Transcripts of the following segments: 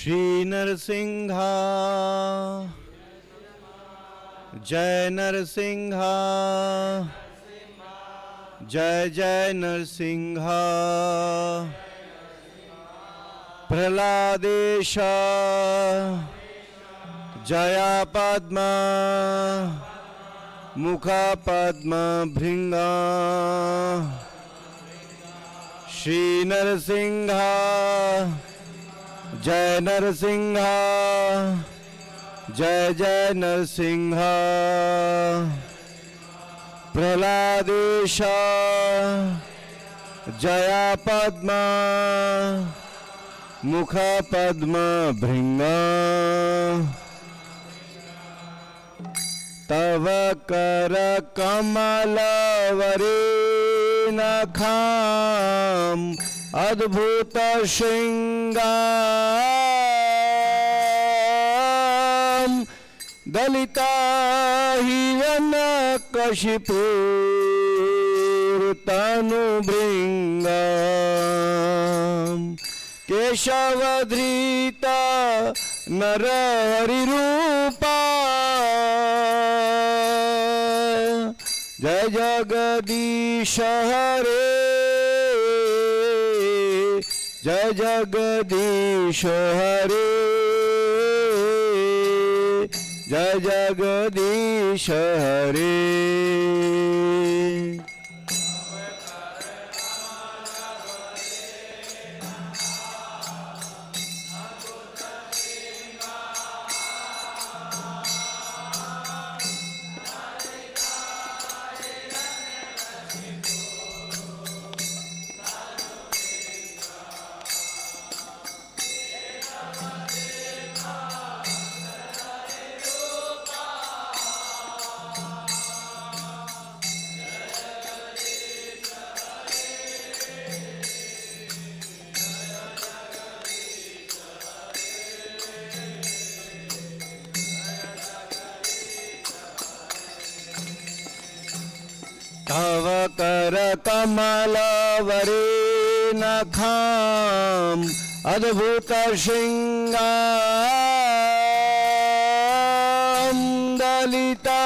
श्री नरसिंहा जय नरसिंहा जय जय नरसिंहा प्रहलादेश जया पद्मा मुखा पद्मा भृंगा श्री नरसिंहा जय नरसिंहा जय जय नरसिंहा प्रहलादेश जया पद्मा मुखा पद्मा भृंगा तव कर कमल वरेणखाम अद्भुत श्रृंगार दलिता हिरण्यकशिपूर्तनुभृंगा केशवधृता नरहरिरूपा जय जगदीश हरे जय जगदीश हरे जय जगदीश हरे तव कर कमल वरेणखाम अद्भुत श्रृंगार दलिता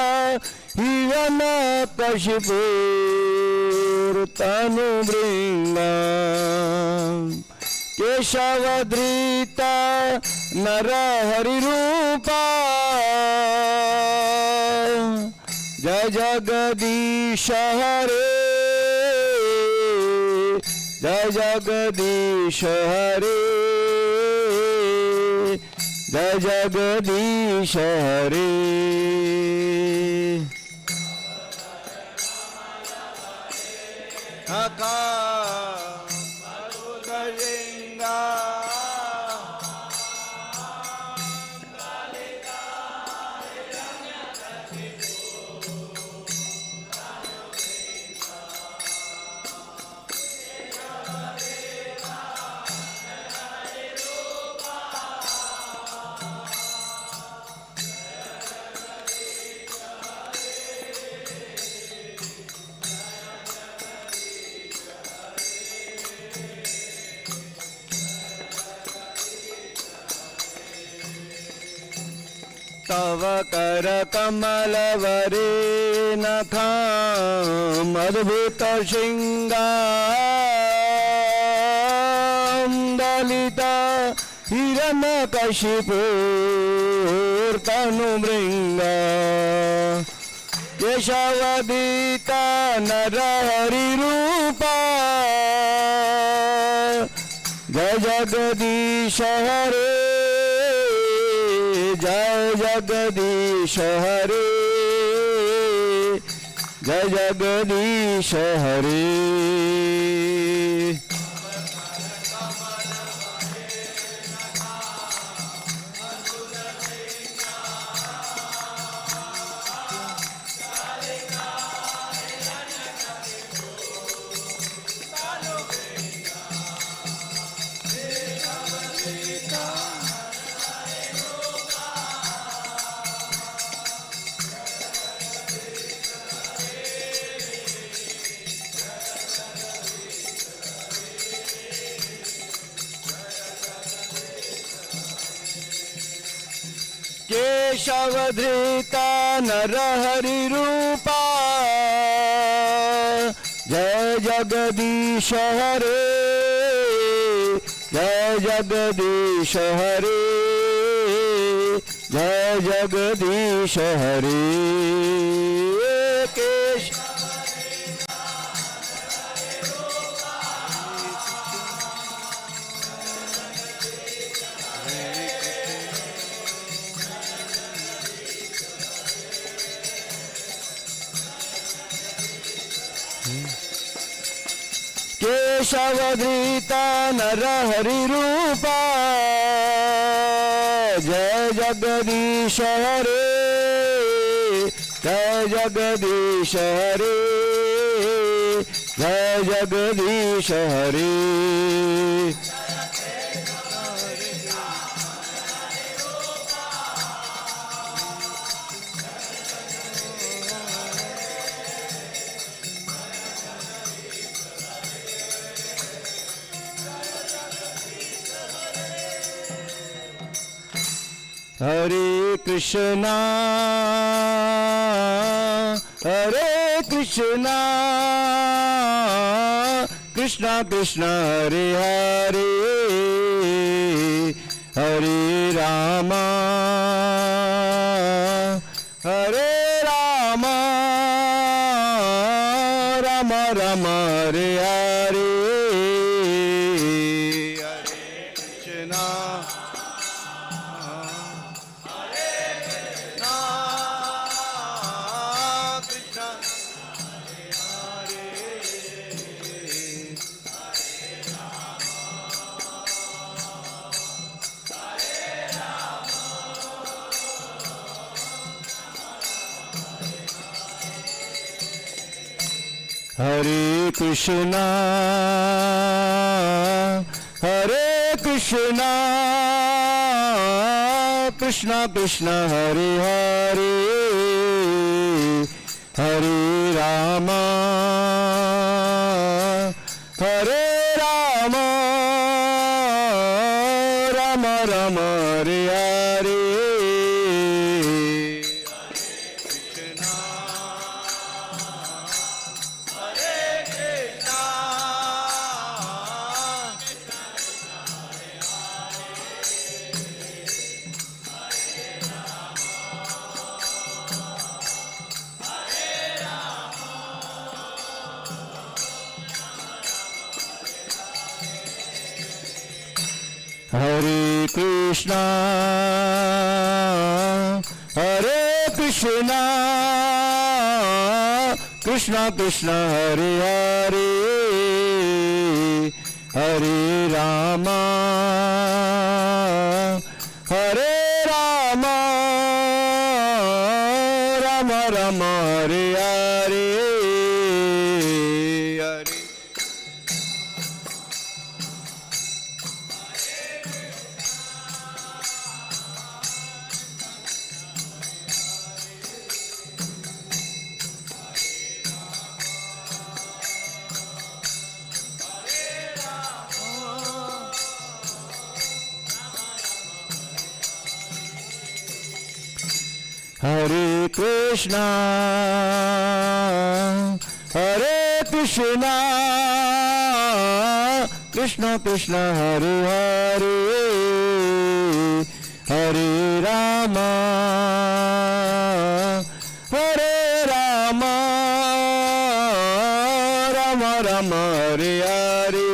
हिरण्यकशिपूर्तनुभृंगा केशवधृता नरहरिरूपा जय जगदीश हरे जय जगदीश हरे जय जगदीश हरे तव कर कमल वरेणखाम अद्भुत श्रृंगार दलिता हिरण्यकशिपूर्तनुभृंगा केशवधृता नरहरिरूपा जय जगदीश हरे जय जगदीश हरे जय जगदीश हरे केशवधृता नरहरि रूपा जय जगदीश हरे जय जगदीश हरे जय जगदीश हरे केश केशवधृता नरहरि रूपा जय जगदीश हरे जय जगदीश हरे जय Jagdish Hare Hare Krishna Krishna Krishna Hare Hare Hare Rama Ram Ram Hare Hare Hare Krishna Krishna Krishna Hare Hare Hare Ram Ram Ram Hare Hare Hare Krishna Krishna Krishna Hare Hare Hare Ram Ram Ram Hare Hare Hare Krishna Krishna Krishna Hare Hare Hare Ram Ram Ram Hare Hare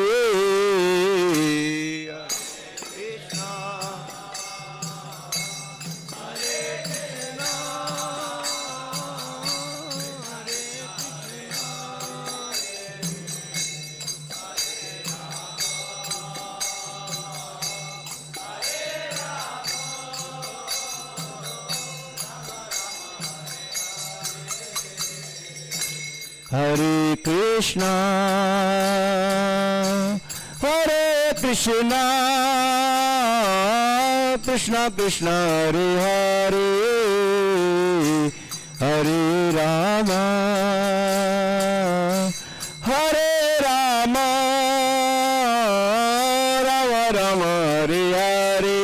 Hare Krishna Krishna Krishna Hare Hare Hare Ram Ram Ram Hare Hare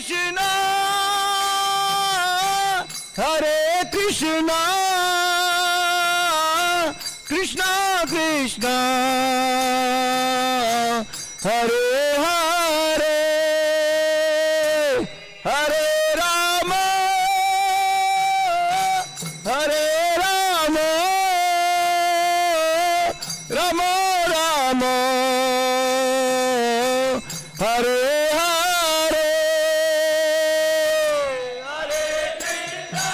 Krishna, Hare Krishna, Krishna Krishna, Hare Hare, Hare Rama, Hare Rama, Rama Rama, Hare Hare, Hare Krishna,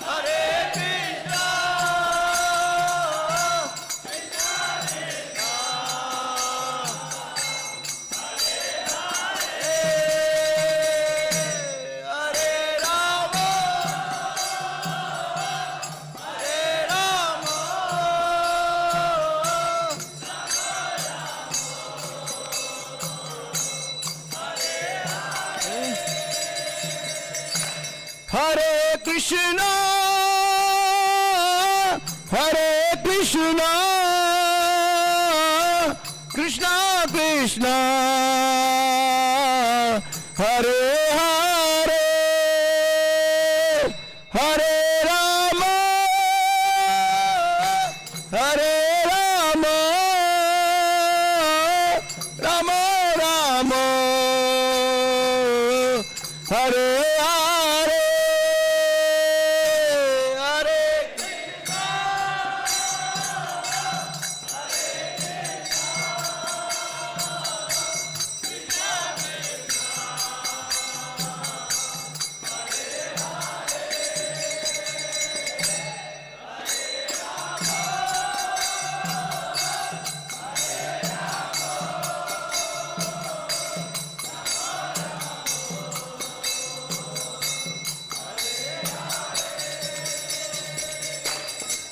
Hare Krishna, Hare Rama, Hare Rama, Hare Krishna, Hare Krishna, Krishna Krishna, Hare Hare, Hare Rama, Hare Rama, Rama Rama, Hare Hare, Hare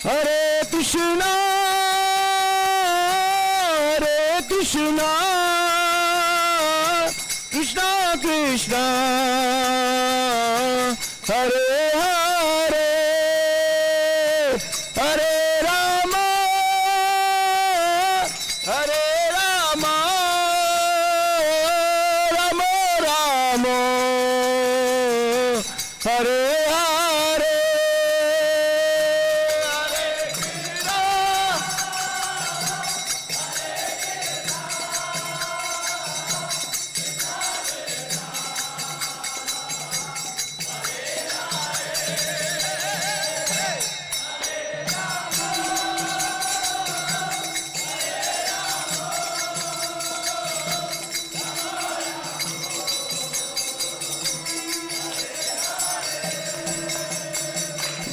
Hare Krishna, Hare Krishna, Krishna Krishna, Hare Hare, Hare Rama, Hare Rama, Rama Rama, Hare Hare,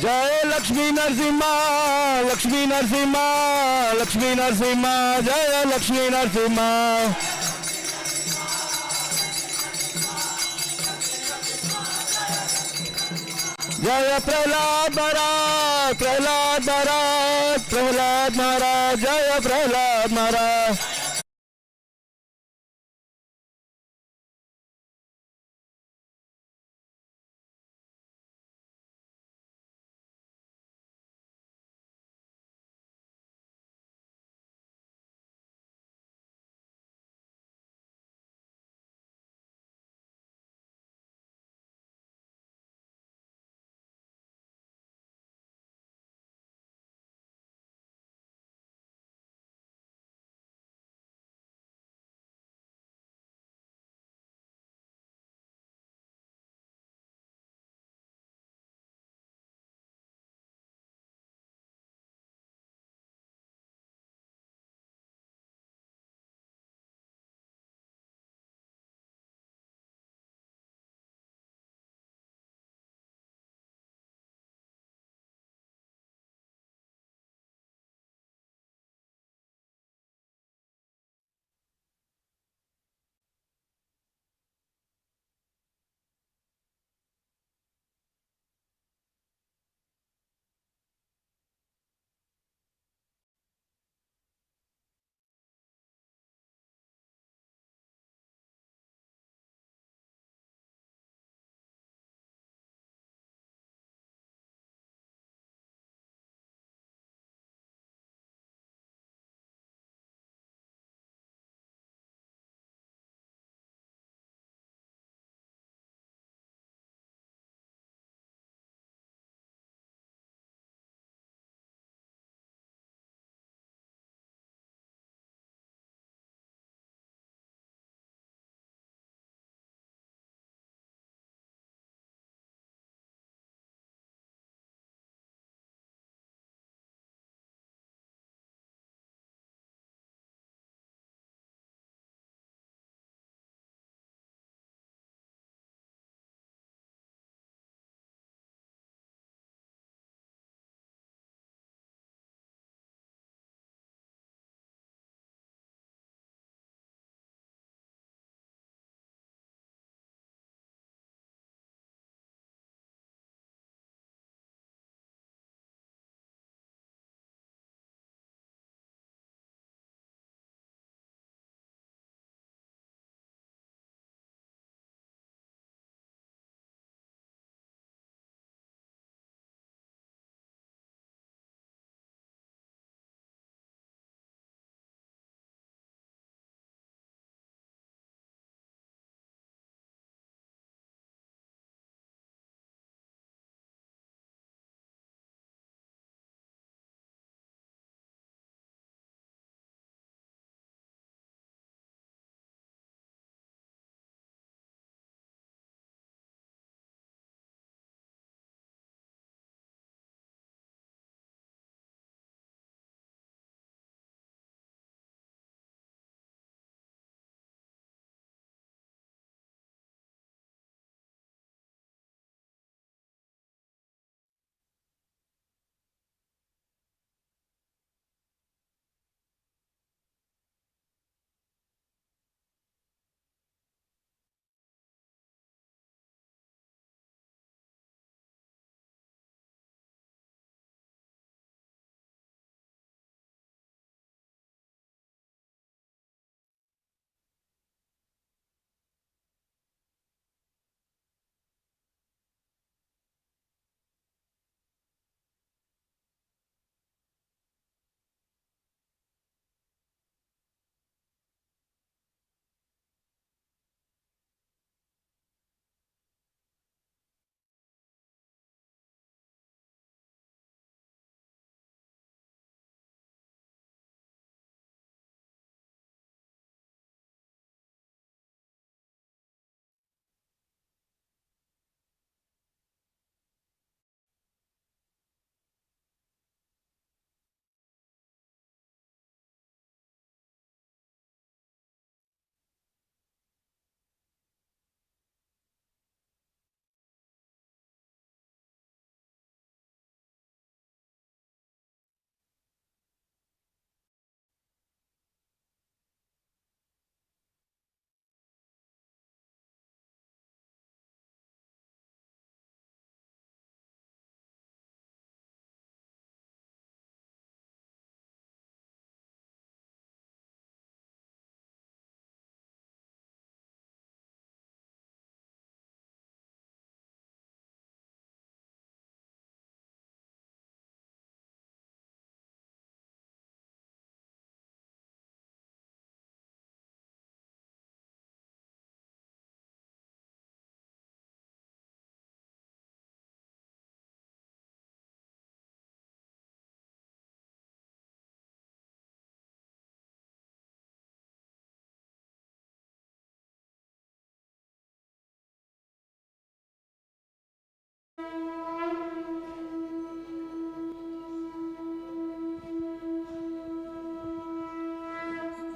जय लक्ष्मी नरसिम्हा, लक्ष्मी नरसिम्हा, लक्ष्मी नरसिम्हा, जय लक्ष्मी नरसिम्हा, जय प्रहलाद महाराज, प्रहलाद महाराज, प्रहलाद महाराज, जय प्रहलाद महाराज।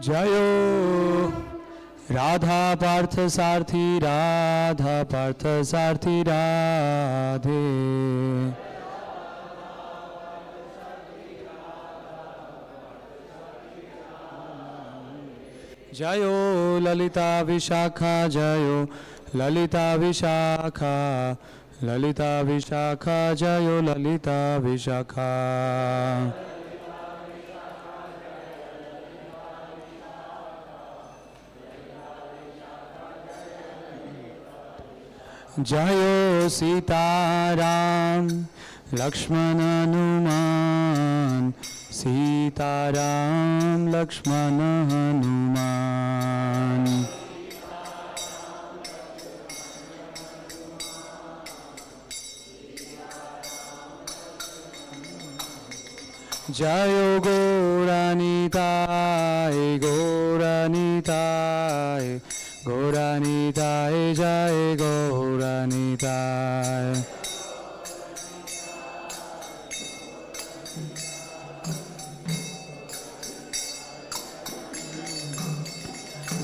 जयो राधा पार्थ सारथी राधा पार्थ सारथी राधे जयो ललिता विशाखा जयो ललिता विशाखा ललिता विशाखा जयो ललिता विशाखा जयो सीताराम लक्ष्मण हनुमान सीताराम लक्ष्मण हनुमान जयो गौरानीताय गौरानीताय गौरानीताय जय गौरानीताय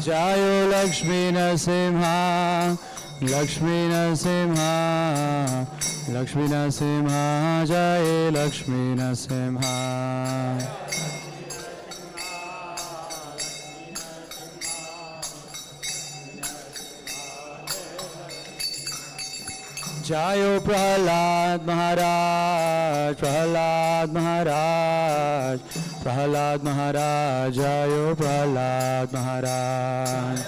जयो लक्ष्मी नरसिंहा लक्ष्मी नरसिंहा लक्ष्मी नरसिंहा जय लक्ष्मी नरसिंहा जयो प्रहलाद महाराज प्रहलाद महाराज प्रहलाद महाराज जयो प्रहलाद महाराज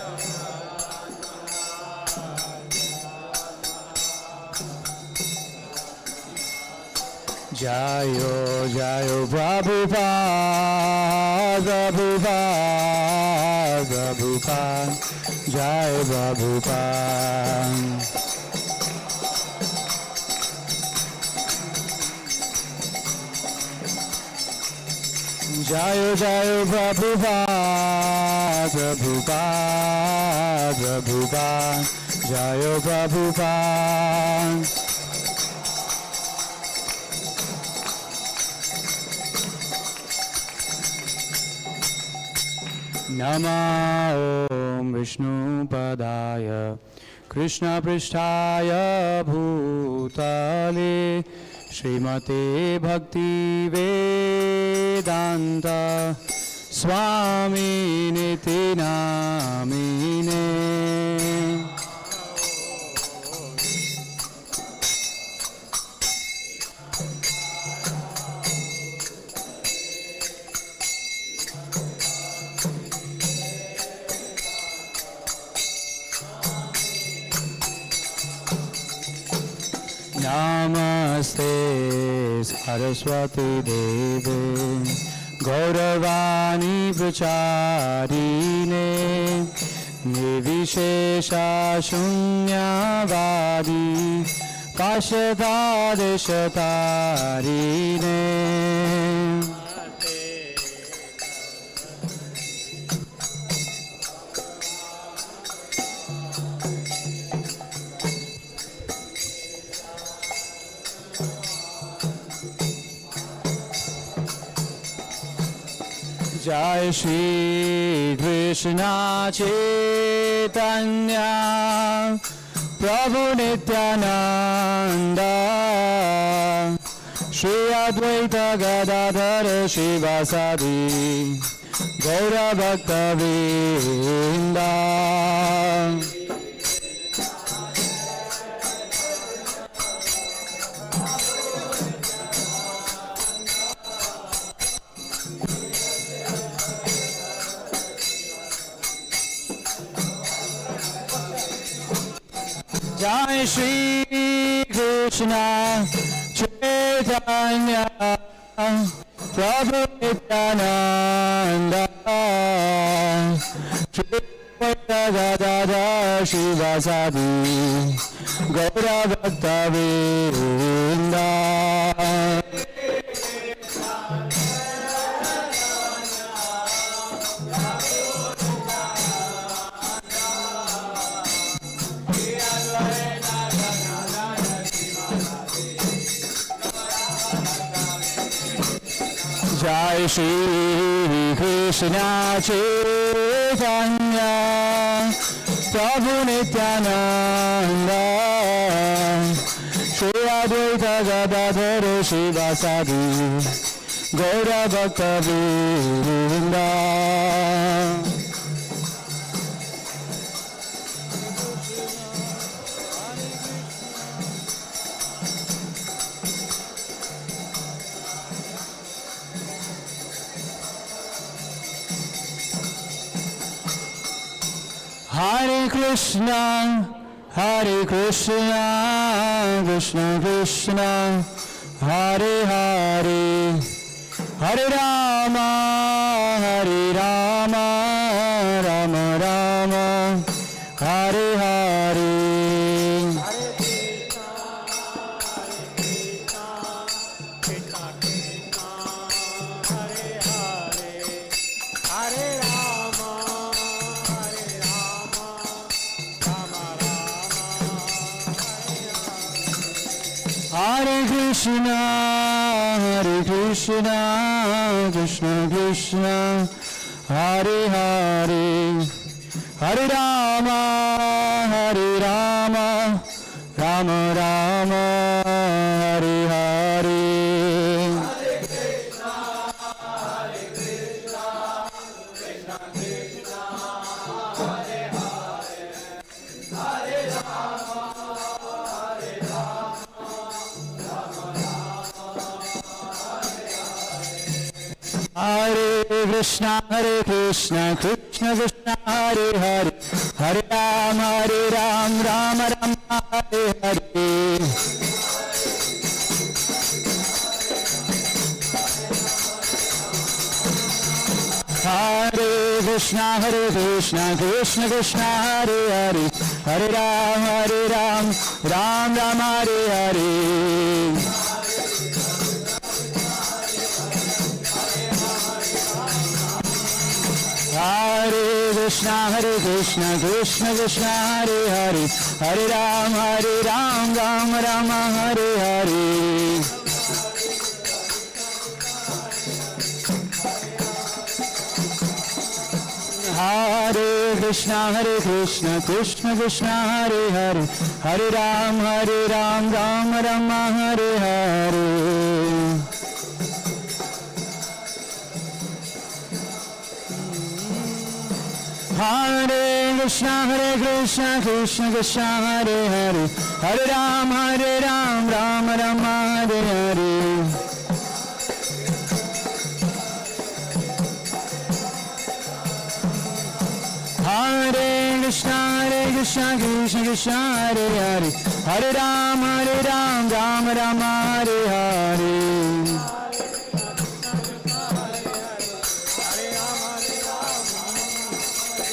जयो जयो प्रभुपाद प्रभुपाद प्रभुपाद जय प्रभुपाद जयो जयो प्रभुपाद प्रभुपाद प्रभुपाद जयो प्रभुपाद नमः ॐ विष्णुपदाय कृष्णपृष्ठाय भूतले श्रीमते भक्ति वेदांत स्वामिनिति नामिने नमस्ते सरस्वती देवे गौरवाणी प्रचारिणे निर्विशेषा शून्यवादी काशदादेशतारिणे जय श्री कृष्ण चैतन्य प्रभु नित्यानंद श्री अद्वैत गदाधर शिवासादि गौर भक्तवृंद जय श्री कृष्ण चैतन्य प्रभु नित्यानंद श्री गदाधर शिवासादि गौर भक्तवृंद Jai Shri Krishna Chaitanya Prabhu Nityananda Shri Advaita Gadadhara Shivasadi Gaura Bhakta Vrinda. Hare Krishna, Krishna Krishna, Hare Hare, Hare Rama, Rama Rama, Hare Hare. Hare Krishna, Krishna Krishna, Hare Hare, Hare Rama, Rama Rama, Hare Hare. Hare Krishna, Krishna Krishna, Hare Hare, Hare Rama, Rama Rama, Hare Hare. Hare Krishna, Krishna Krishna, Hare Hare, Hare Rama, Rama Rama, Hare Hare. Hare Krishna, Krishna Krishna, Hare Hare, Hare Rama, Rama Rama, Hare Hare. Hare Krishna, Krishna Krishna, Hare Hare, Hare Rama, Rama Rama, Hare Hare. Hare Krishna, Krishna Krishna, Hare Hare, Hare Rama, Rama Rama, Hare Hare. Hare Krishna, Krishna Krishna, Hare Hare, Hare Rama, Rama Rama, Hare Hare.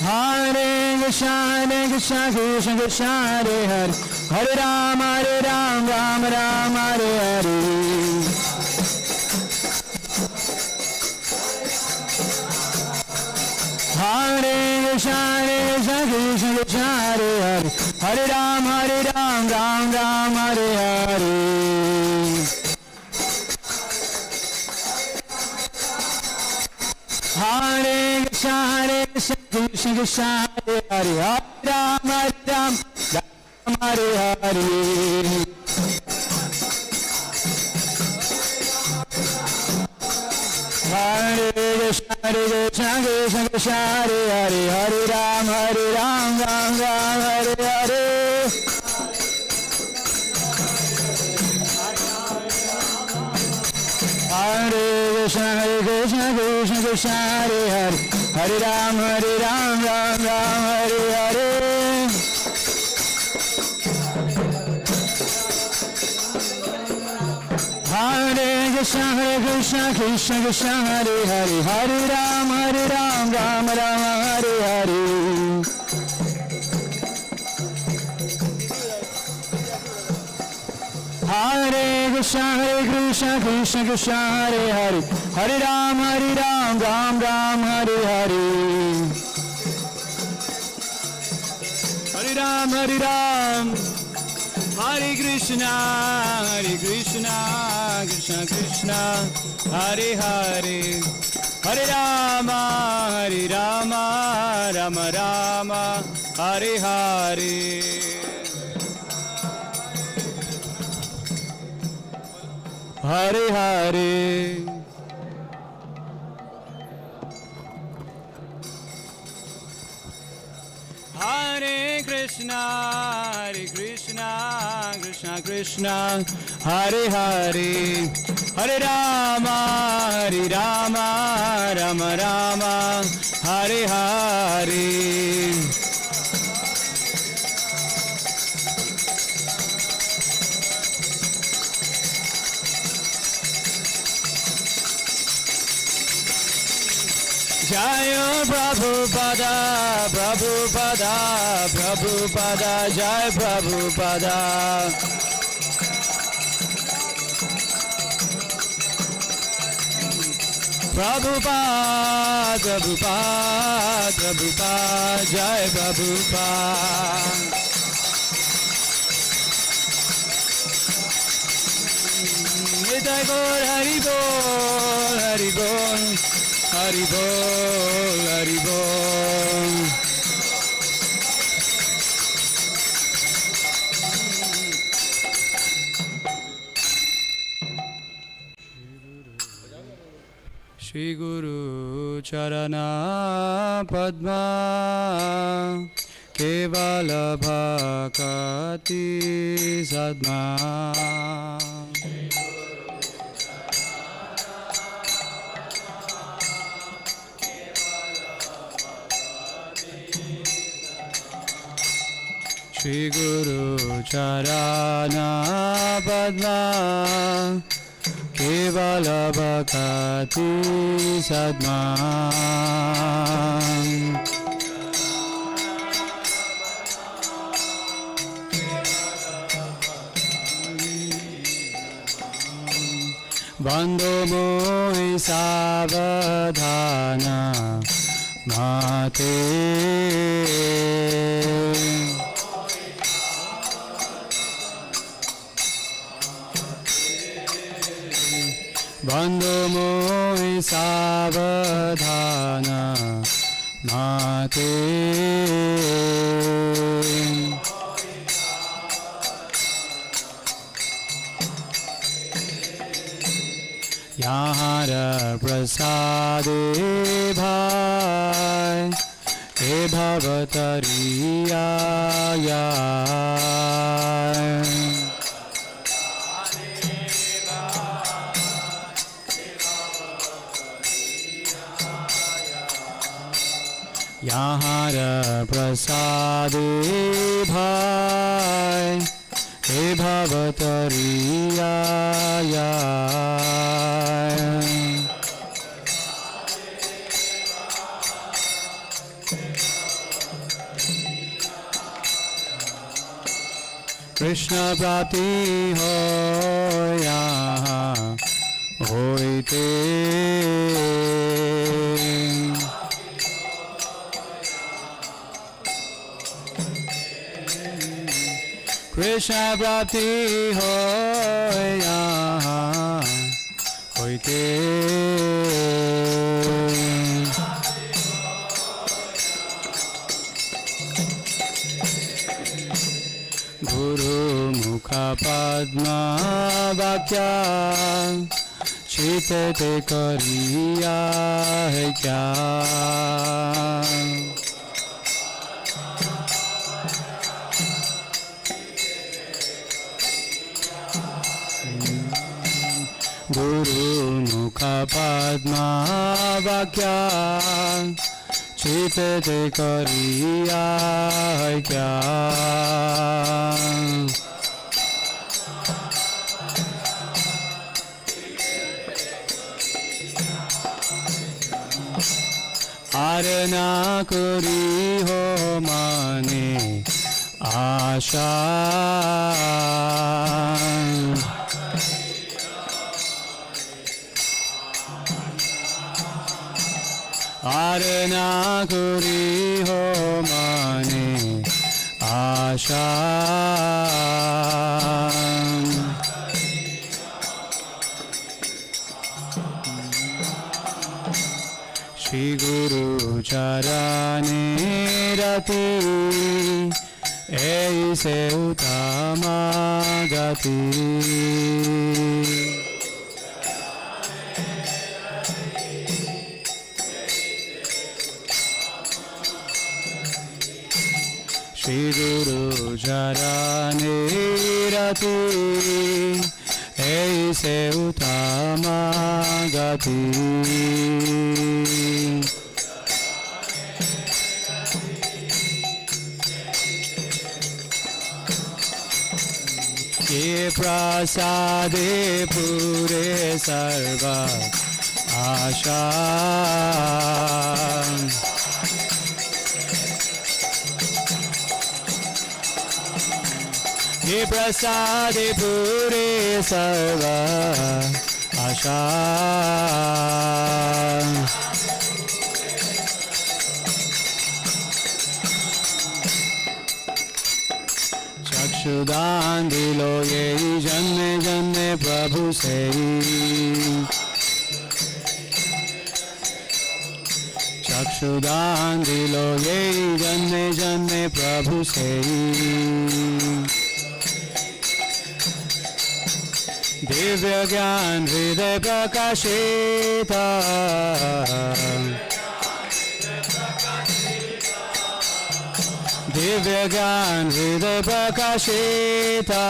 Hare Krishna, Krishna Krishna, Hare Hare, Hare Rama, Rama Rama, Hare Hare. Hare Krishna, Krishna Hare Hare, Hare Rama, Rama Rama, Hare Hare. Hare Krishna, Krishna Krishna, Hare Hare, Hare Rama, Rama Hare Hare. Hare Krishna, Krishna Krishna, Hare Hare, Hare Rama, Rama Hare Hare. Hare Krishna, Krishna Krishna, Hare Hare, Hare Rama, Rama Hare Hare. Hare Krishna, Krishna Krishna, Hare Hare, Hare Rama, Rama Hare Hare. Hare Krishna, Krishna Krishna, Hare Hare, Hare Rama, Rama Hare Hare. Hare Ram, Hare Krishna, Krishna Krishna, Hare Hare, Hare Rama, Rama Rama, Hare Hare. Hare Hare. Hare Krishna, Krishna Krishna, Hare Hare, Hare Rama, Rama Rama, Hare Hare. Jaya Prabhupada, Prabhupada, Prabhupada, Jai Prabhupada. Prabhupada, Prabhupada, Prabhupada, Jai Prabhupada. Nitai Gaur Hari Bol, Hari Bol. Hari Bol, Hari Bol. Shri Guru Charana Padma Kevala Bhakati Sadma. Shri Guru Charana Padma Kevala Bhakati Sadma. Bandho mohi savadhana mate. Bandho mohi savadhana mate. Yahara prasade bhai e bhavatariya. Yahara prasade bhai he bhavatariya. Krishna prapti hoya hoite. Krishna prapti hoya hoite. Guru mukha padma vakya chitete kariya hai kya. Guru mukha padma vakya chitete kariya hai kya. Arna kori ho mane asha. Arna kori ho mane Durvasa. Shri Guru Charane Rati Aise Uttama Gati. Shri Guru Charane Rati Aise Uttama Gati. Ye prasade pure sarva asha. Ye prasade pure sarva asha. चक्षुदान दिलो ये जन्मे जन्मे प्रभु से. चक्षुदान दिलो ये जन्मे जन्मे प्रभु से. दिव्य ज्ञान हृदय प्रकाशिता. दिव्य ज्ञान हृदय प्रकाशिता.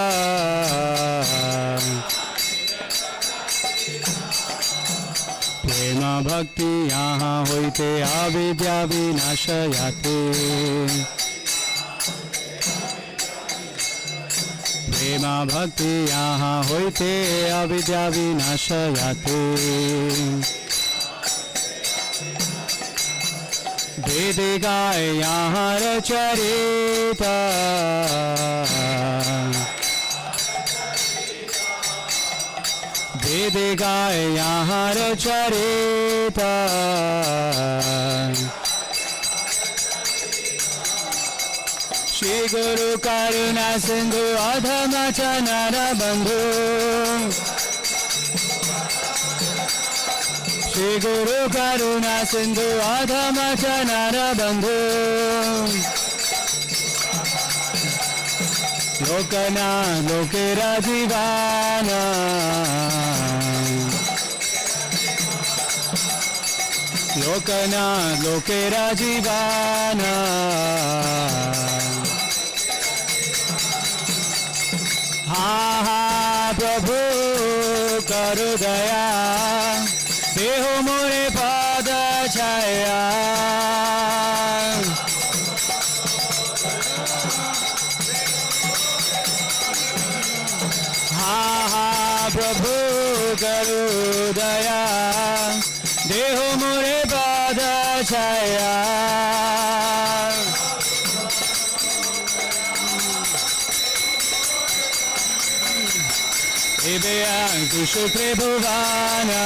प्रेम भक्ति यहाँ होते अविद्या विनाशयाते. प्रेम भक्ति यहाँ होते अविद्या विनाशयाते. वेदिकाय यहाँ रचरिता. वेदिकाय यहाँ रचरिता. श्री गुरु करुणा सिंधु अधम चनर बंधु. Shri Guru Karuna Sindhu Adhama Chanara Bandhu. Lokana Lokera Jivana. Lokana Lokera Jivana. Ha ha Prabhu Karu Daya. देहो मोरे पाद छाया. हा हा प्रभु करो दया. देहो मोरे पाद छाया. Kushal Prabhuvana.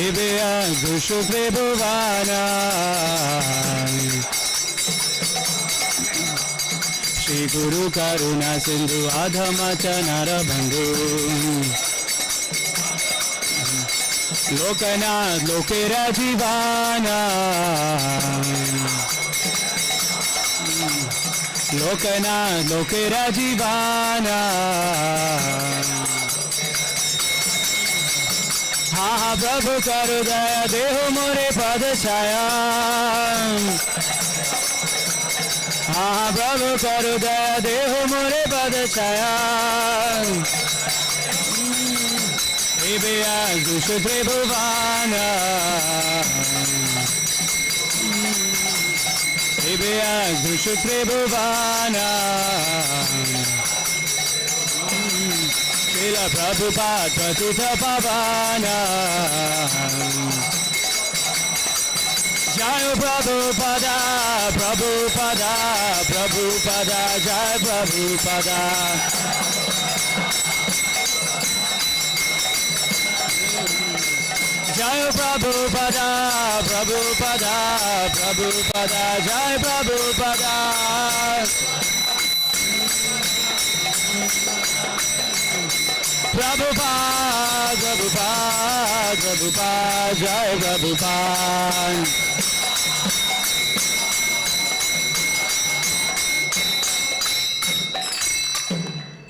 Ebeya Kushal Prabhuvana. Shri Guru Karuna Sindhu Adhama Chanara Bandhu. Lokanath Lokera Jivana. Lokanath Lokera Jivana. Ha ha Prabhu Karu Daya Deho More Pad Chaya. Ha ha Prabhu Karu Daya Deho More Pad Chaya. Ebeya Kushal Prabhuvana. Ebeya Kushal Prabhuvana. Srila Prabhupada Patitha Pavana. Jai Prabhupada, Prabhupada, Prabhupada, Jai Prabhupada. Jai Prabhupada, Prabhupada, Prabhupada, Jai Prabhupada. Prabhupada, Prabhupada, Prabhupada, Jai Prabhupada.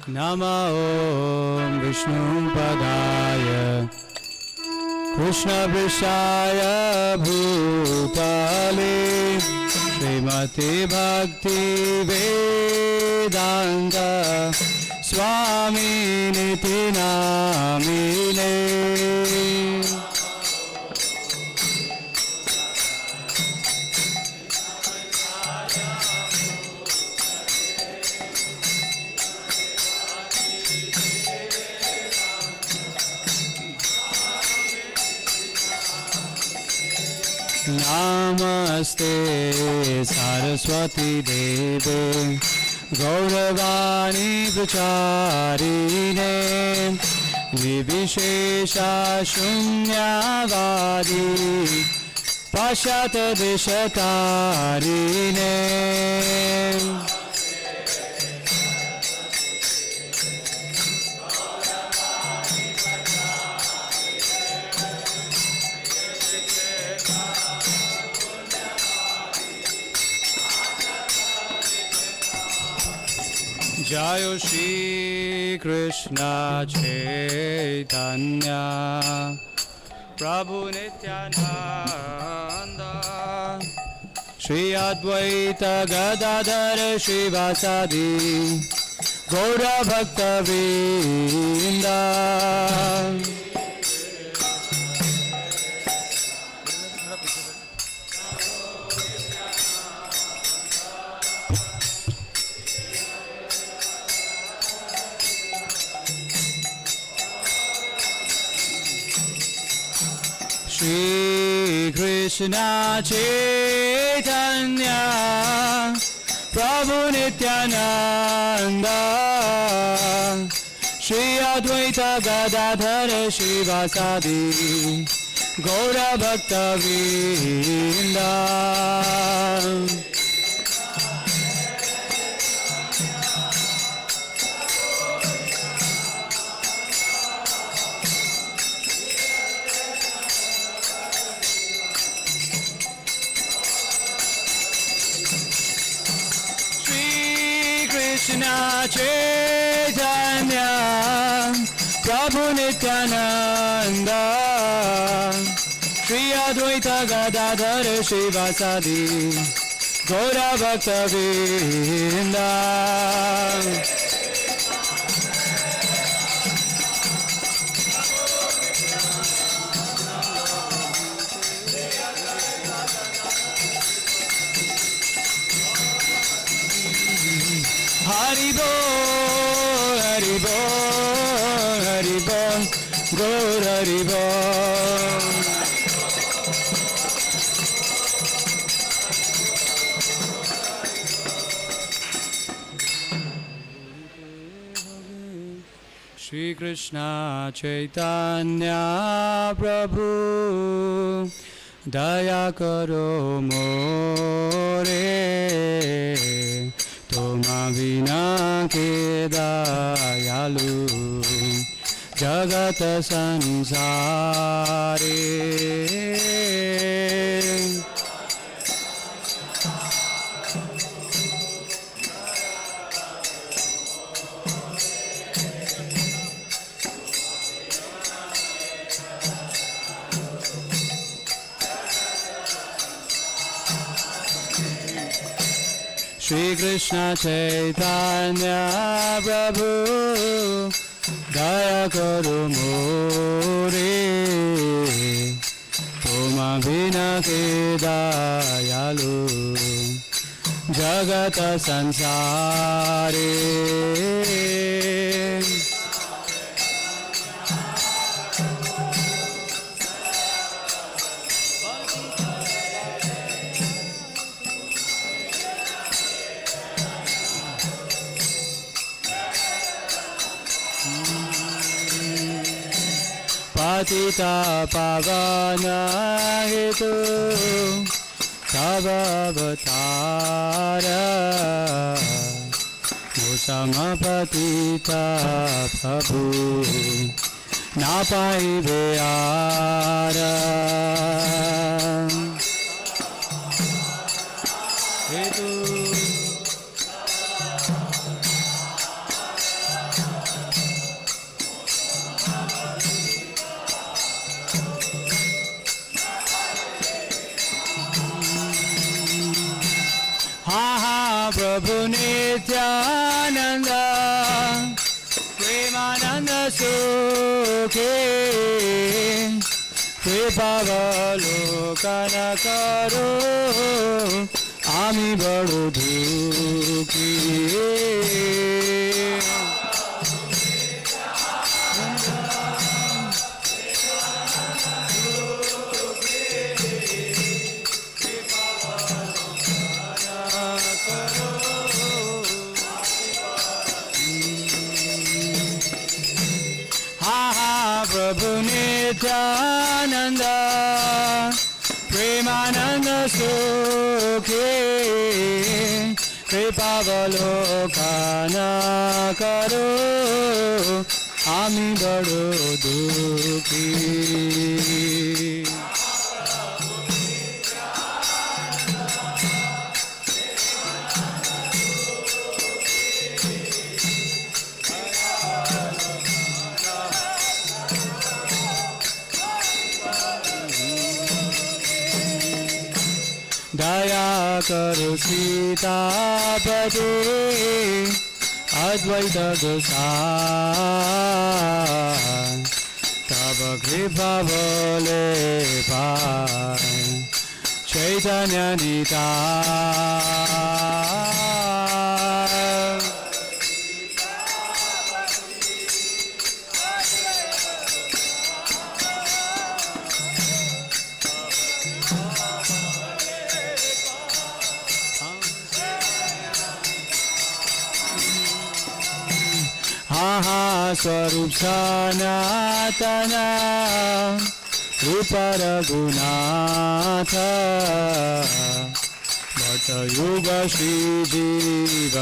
Nama Om Vishnu Padaya Krishna Vrishaya Bhutale Srimati Bhakti Vedanta Swami Niti Namine. Namaste Saraswati Deve Gauravani Pracharine Nivishesha Shunyavadi Pashyata Deshatarine. Jayo Shri Krishna Chaitanya Prabhu Nityananda Shri Advaita Gadadhar Shivasadi Gaura Bhakta Vrinda. Shri Krishna Chaitanya Prabhu Nityananda Shri Advaita Gadadhar Shivasadi Gaura Bhakta Vrinda. Krishna Chaitanya Prabhu Nityananda Shri Advaita Gadadhar Shivasadi Gaura Bhakta Vrinda. Hari Bol, Hari Bol, Hari Bol, Gaur Hari Bol. Shri Krishna Chaitanya Prabhu Daya Karo More Toma Vina Ke Dayalu Jagat Sansare. Shri Krishna Chaitanya Prabhu Daya Karo More Toma Bina Ke Dayalu Jagat Sansare. पतिता पावन हेतु तव अवतार समपतिता प्रभु ना पाइबे आरा हेतु प्रभु नित्यानंद प्रेमानंद सुखे कृपावलोकन करो आमी बड़ो दुखी प्रभु नित्यानंद प्रेमानंद सुखे कृपावलोकन करो आमी बड़ो दुखी दया करो सीतापति अद्वैत गोसाई तब कृपा बोले पाए चैतन्य निताय स्वरूप सनातना रूप रघुनाथ भट्ट युग श्री जीव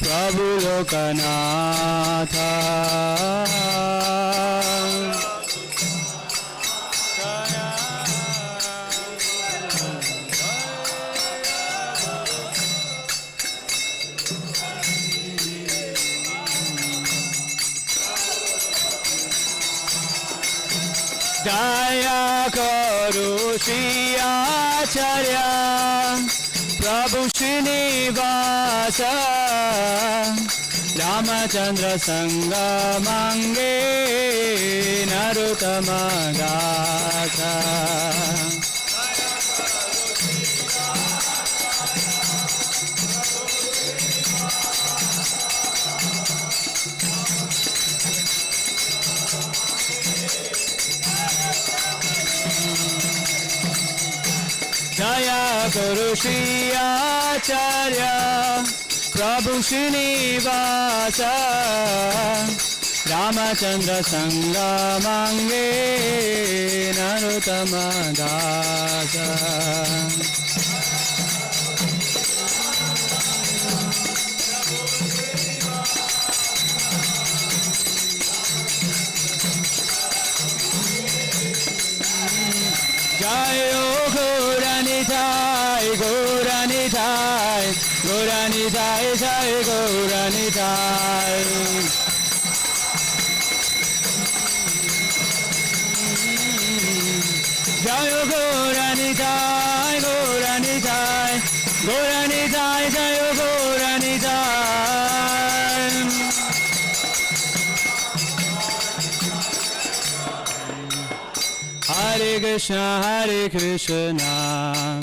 प्रभु लोकनाथ दया करो श्री आचार्य प्रभु श्रीनिवास रामचंद्र संग मांगे नरोत्तम दास दया करो श्री आचार्य प्रभु श्रीनिवास रामचंद्र संग मांगे नरोत्तम दास जय गौरानिताय गौरानिताय गौरानिताय जय गौरानिताय जय गौरानिताय गौरानिताय गौरानिताय जय Gaura Nitai Hare Krishna Krishna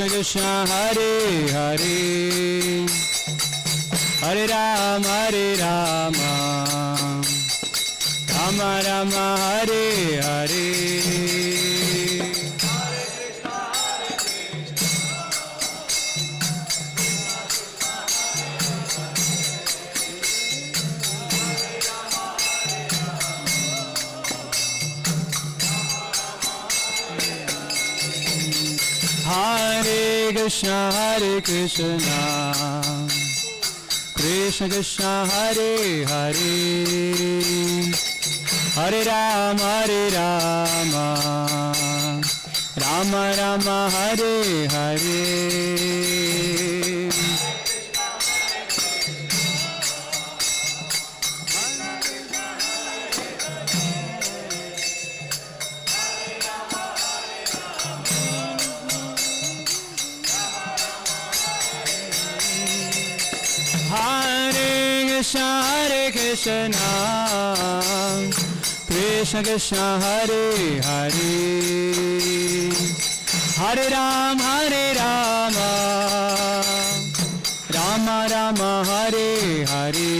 Krishna Hare Hare Hare Rama Rama Rama Hare Hare Hare Krishna, Hare Krishna, Krishna Krishna, Hare Hare, Hare Rama, Hare Rama, Rama Rama, Hare Hare. Hare Krishna, Krishna Krishna, Hare Hare, Hare Rama, Hare Rama, Rama Rama, Hare Hare.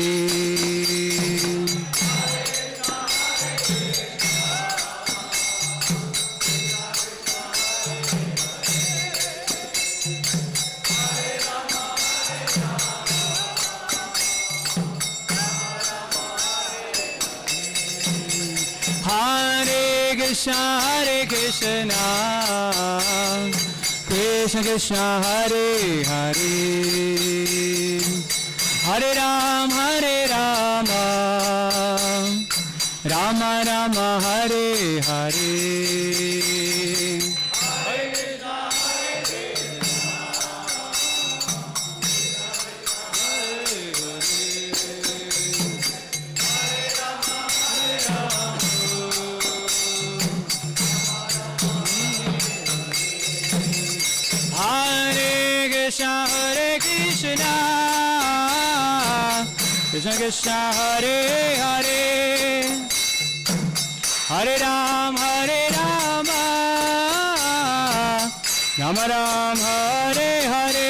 Hare Krishna, Krishna Krishna, Hare Hare, Hare Rama, Hare Rama, Rama Rama, Hare Hare. Hare Krishna, Krishna Krishna, Hare Hare, Hare Rama, Hare Rama, Rama Rama, Hare Hare.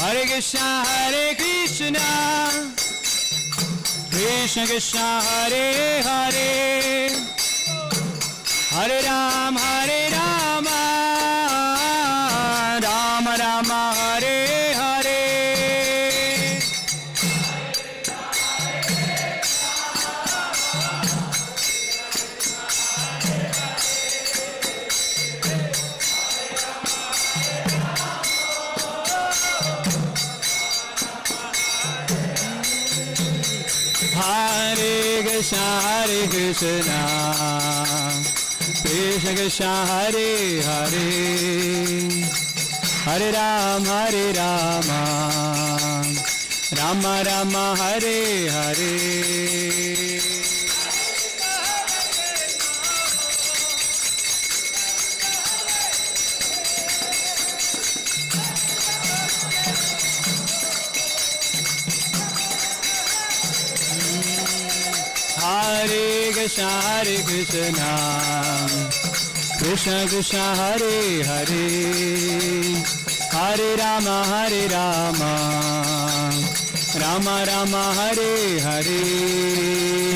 Hare Krishna, Hare Krishna, Krishna Krishna, Hare Hare, Hare Rama, Hare Rama, Rama Rama, Hare Hare. Hare Krishna, Hare Krishna, Krishna Krishna, Hare Hare, Hare Rama, Hare Rama, Rama Rama, Hare Hare. Hare Krishna, Hare Krishna, Krishna Krishna, Hare Hare, Hare Rama, Hare Rama, Rama Rama, Hare Hare.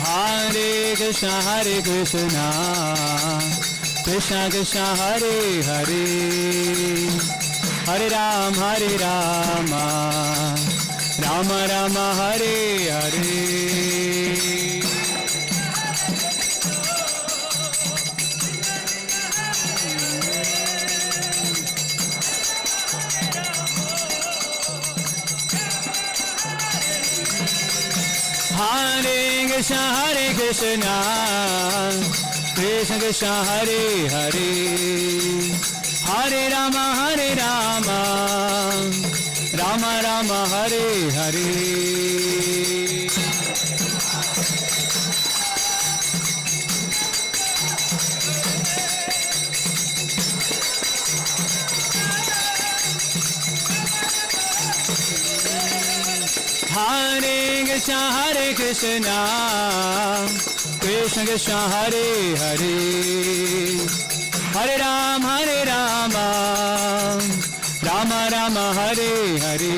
Hare Krishna, Hare Krishna, Krishna Krishna, Hare Hare, Hare Rama, Hare Rama, Rama Rama, Hare Hare. Hare Krishna, Hare Krishna, Krishna Krishna, Hare Hare, Hare Rama, Hare Rama, Rama Rama, Hare Hare. Hare Krishna, Hare Krishna, Krishna Krishna Hare Hare, Hare Rama Rama Rama Hare Hare.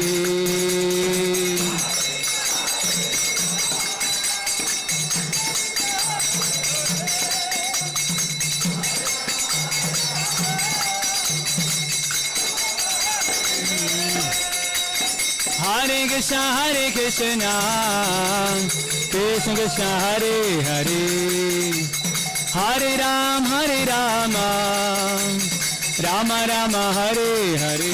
Hare Krishna Krishna Krishna Hare Hare, Hare Rama Rama Rama Hare Hare.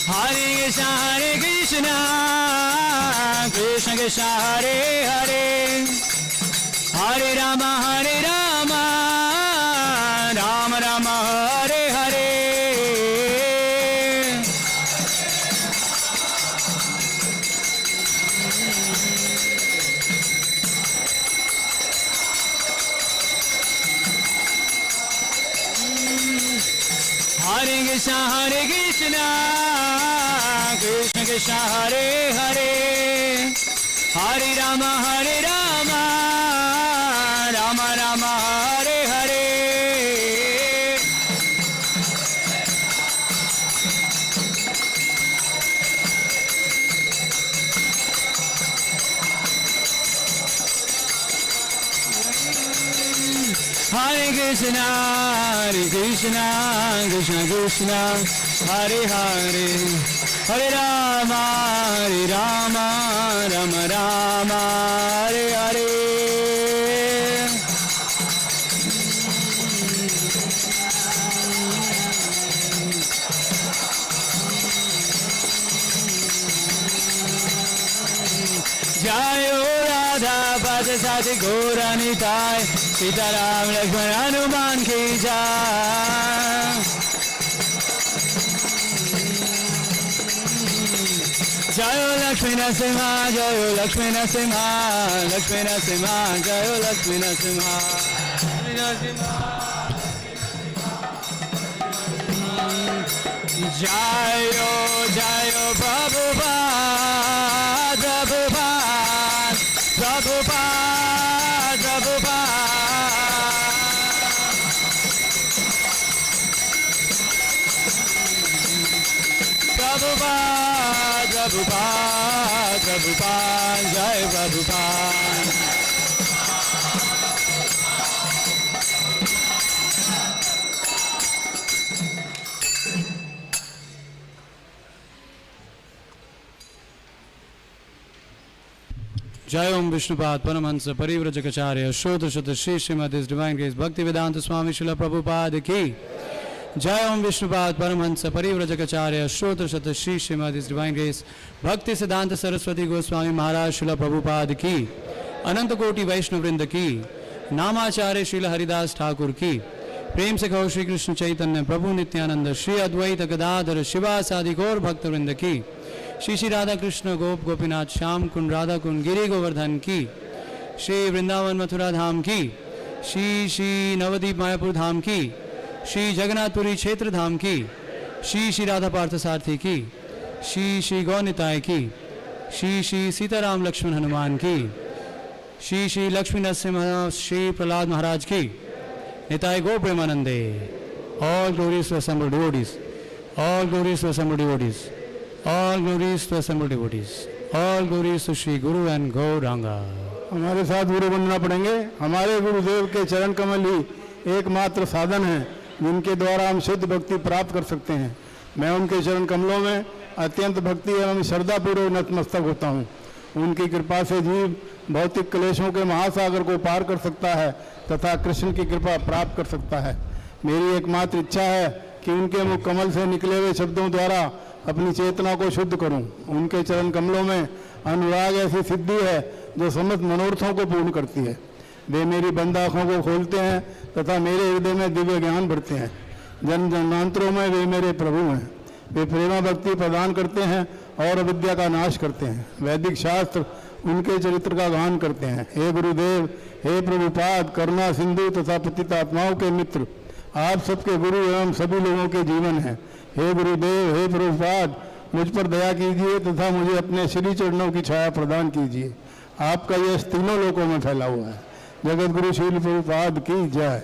Hare Krishna Krishna Krishna Hare Hare, Hare Rama Rama Rama Hare Hare. Hare Krishna Krishna Krishna Hare Hare, Hare Rama Rama Rama Hare Hare. Hare Krishna Krishna Krishna Hare Hare, Hare Rama Rama Rama Hare Hare. Jayo Radha Pada Sati Gaura Nitai, Sitaram Lakshman Hanuman Ki Jai. Jayo Lakshmi Narasimha, Jayo Lakshmi Narasimha, Lakshmi Narasimha, Jayo Lakshmi Narasimha, Lakshmi Narasimha. Jayo Jayo Prabhupada, Prabhupada, Prabhupada, Prabhupada, Jai Prabhupada. Jai Om Vishnupad Paramahansa Parivrajakacarya Shodha Shata Shri Śrīmad His Divine Grace Bhaktivedanta Swami Srila Prabhupada Ki. Jai Om Vishnupad Paramahansa Parivrajakacarya Shodha Shata Shri Śrīmad His Divine Grace Bhakti Siddhanta Saraswati Goswami Maharaj Srila Prabhupada Ki. Ananta Koti Vaishnav Vrinda Ki. Namacharya Srila Haridas Thakur Ki. Prem se kho Shri Krishna Chaitanya Prabhu Nityananda Shri Advaita Gadadhara Shiva Sadi Gaur Bhakta Vrinda Ki. Shri Shri Radha Krishna Gop Gopinath Shyam Kund Radha Kund Giri Govardhan Ki. Shri Vrindavan Mathura Dham Ki. Shri Shri Navadip Mayapur Dham Ki. Shri Jagannath Puri Kshetra Dham Ki. Shri Shri Radha Partha Sarthi Ki. Shri Shri Gaunitai Ki. Shri Shri Sitaram Lakshman Hanuman Ki. Shri Shri Lakshmi Narasimha Shri Prahlad Maharaj Ki. Nitai Go Premanande. All glories to assembled devotees. All glories to assembled devotees. All glories to assembled devotees. All glories to Shri Guru and Gauranga. हमारे साथ गुरु वंदना पढ़ेंगे। हमारे गुरुदेव के चरण कमल ही एकमात्र साधन है जिनके द्वारा हम शुद्ध भक्ति प्राप्त कर सकते हैं। मैं उनके चरण कमलों में अत्यंत भक्ति एवं श्रद्धापूर्वक नतमस्तक होता हूँ। उनकी कृपा से जीव भौतिक क्लेशों के महासागर को पार कर सकता है तथा कृष्ण की कृपा प्राप्त कर सकता है। मेरी एकमात्र इच्छा है कि उनके मुख कमल से निकले हुए शब्दों द्वारा अपनी चेतना को शुद्ध करूं। उनके चरण कमलों में अनुराग ऐसी सिद्धि है जो समस्त मनोरथों को पूर्ण करती है। वे मेरी बंद आँखों को खोलते हैं तथा मेरे हृदय में दिव्य ज्ञान भरते हैं। जन्म जन्मांतरों में वे मेरे प्रभु हैं। वे प्रेमा भक्ति प्रदान करते हैं और अविद्या का नाश करते हैं। वैदिक शास्त्र उनके चरित्र का गान करते हैं। हे गुरुदेव, हे प्रभुपाद, करुणा सिंधु तथा पतित आत्माओं के मित्र, आप सबके गुरु एवं सभी लोगों के जीवन हैं। हे गुरुदेव, हे प्रभुपाद, मुझ पर दया कीजिए तथा मुझे अपने श्री चरणों की छाया प्रदान कीजिए। आपका यश तीनों लोकों में फैला हुआ है। जगत गुरु श्रील प्रभुपाद की जय।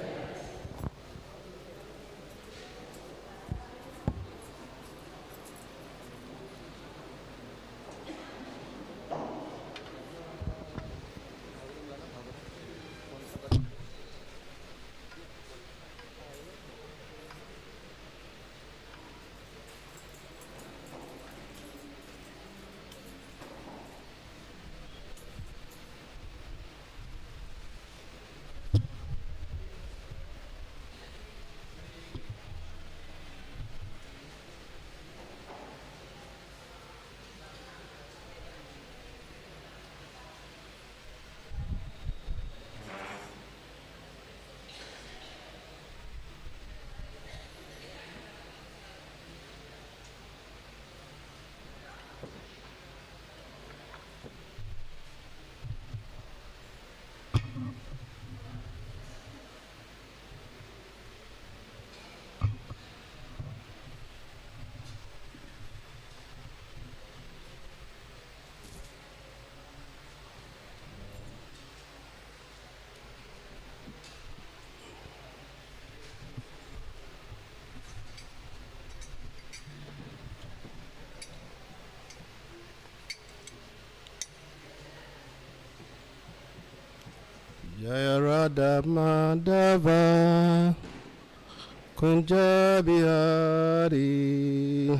Jaya Radha Madhava Kunja Bihari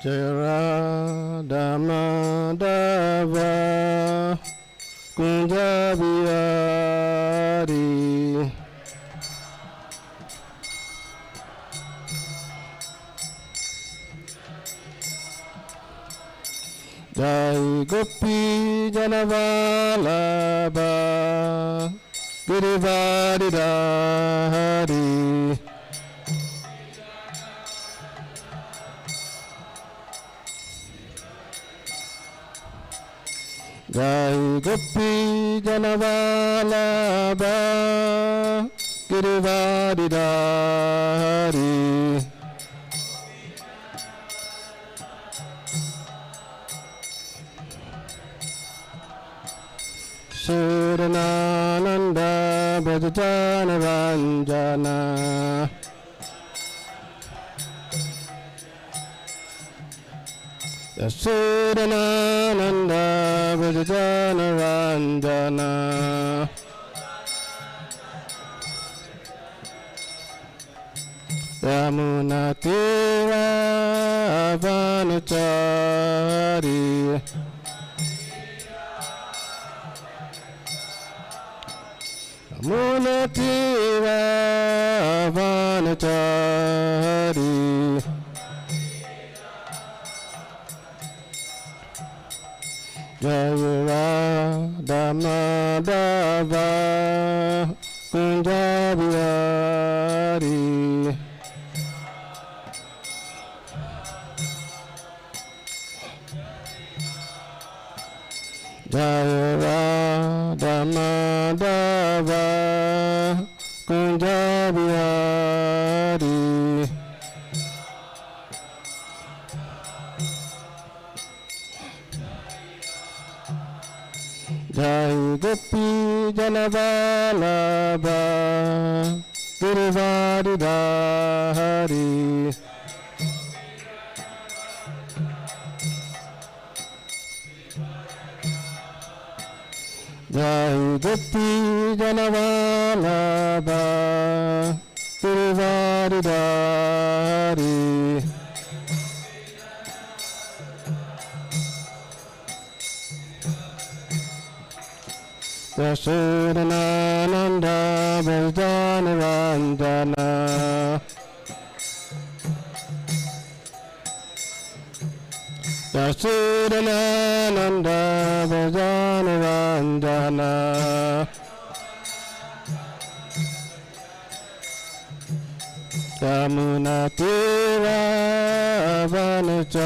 Jaya Radha Madhava Kunja Bihari Jai Gopi Janavalabha Girivari Hari Jai Gopi Janavalabha Girivari Hari Surananda Bhajana Ranjana Surananda Bhajana Ranjana Yamuna Tira Vanachari Munativa Vanachari Jaya Radha Madhava Kunja Bihari Jaya Radha Madhava Kunja Bihari Jai Gopi Janavalabha Girivari Hari Jai Gopi Janavalabha Girivari Hari Yasudananda Bhajana Ranjana Yasudananda Bhajana Ranjana Yamuna Tira Vanachari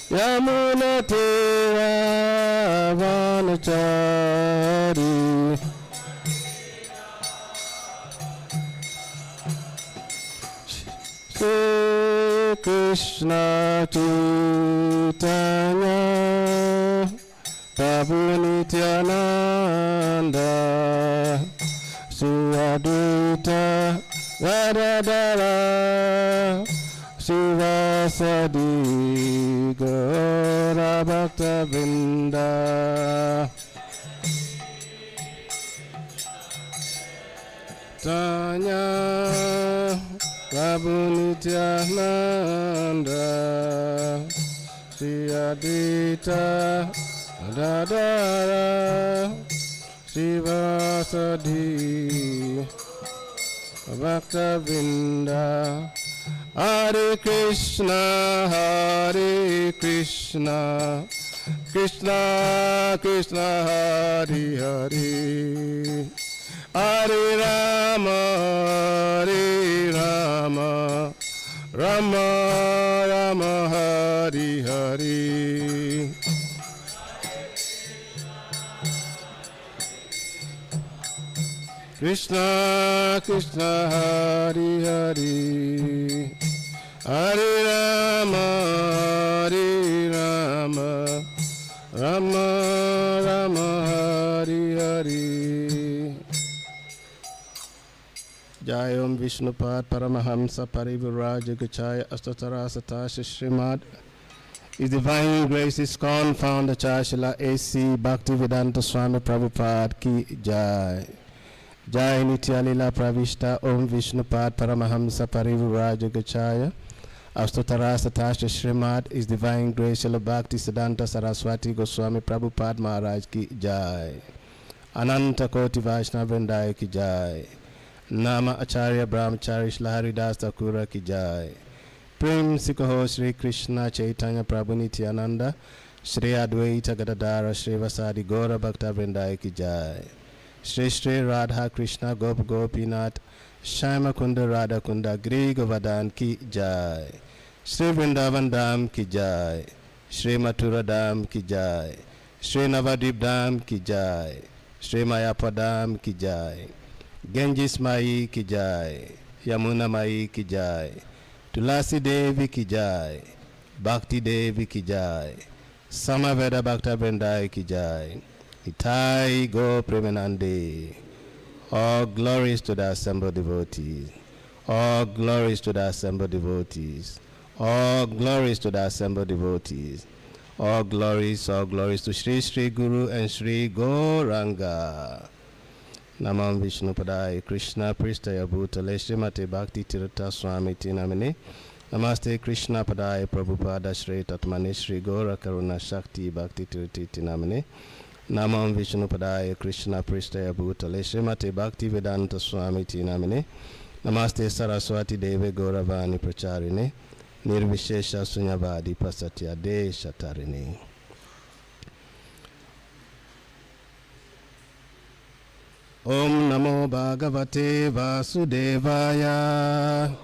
Yamuna Tira Vanachari Shri Krishna Chaitanya Prabhu Nityananda Sri Advaita Gadadara Srivasadi Gaura Bhakta Vrinda Tanya Prabhu Nityananda Sri Advaita Gadadara Srivasadi Bhakta Vrinda Hare Krishna Krishna Krishna Hare Hare Hare Rama Rama Rama Hare Hare Krishna Krishna Hare Hare Hare Rama Rama Rama Hare Hare Jayam Vishnupad Paramahamsa Parivurajagachaya Astatarasata Śrīmad His Divine Grace ISKCON Founder Chashila A.C. Bhaktivedanta Swami Prabhupada Ki Jai Jai Nityalila Pravishta Om Vishnupad Paramahamsa Parivurajagachaya Astatarasata Śrīmad His Divine Grace Srila Bhakti Siddhanta Saraswati Goswami Prabhupada Maharaj Ki Jai Ananta Koti Vaishnava Vrindaya Ki Jai Nama Acharya Brahmachari Shri Haridas Thakura Ki Jai Prem Sikaho Shri Krishna Chaitanya Prabhu Nityananda Shri Advaita Gadadara Shri Vasadi Gaura Bhakta Vrindaya Ki Jai Shri Shri Radha Krishna Gop Gopinath Shama Kunda Radha Kunda Gri Govardhan Ki Jai Shri Vrindavan Dham Ki Jai Shri Mathura Dham Ki Jai Shri Navadvip Dham Ki Jai Shri Mayapur Dham Ki Jai Ganges Mai Ki Jai Yamuna Mai Ki Jai Tulasi Devi Ki Jai Bhakti Devi Ki Jai Samaveda Bhakta Vrindaya Ki Jai Itai Go Premanande. All glories to the assembled devotees. All glories to the assembled devotees. All glories to the assembled devotees. All glories to Shri Shri Guru and Shri Gauranga. Namam Vishnu Padaya Krishna Pristaya Bhutale Srimati Bhakti Tirtha Swami Tinamine. Namaste Krishna Padaya Prabhupada Shri Tatmane Shri Gaura Karuna Shakti Bhakti Tirthi Tinamine. Namam Vishnu Padaya Krishna Pristaya Bhutale Srimati Bhakti Vedanta Swami Tinamine. Namaste Saraswati Deve Gauravani Pracharine. Nirvishesha Sunyavadi Pasatya Desha Tarini. Om Namo Bhagavate Vasudevaya.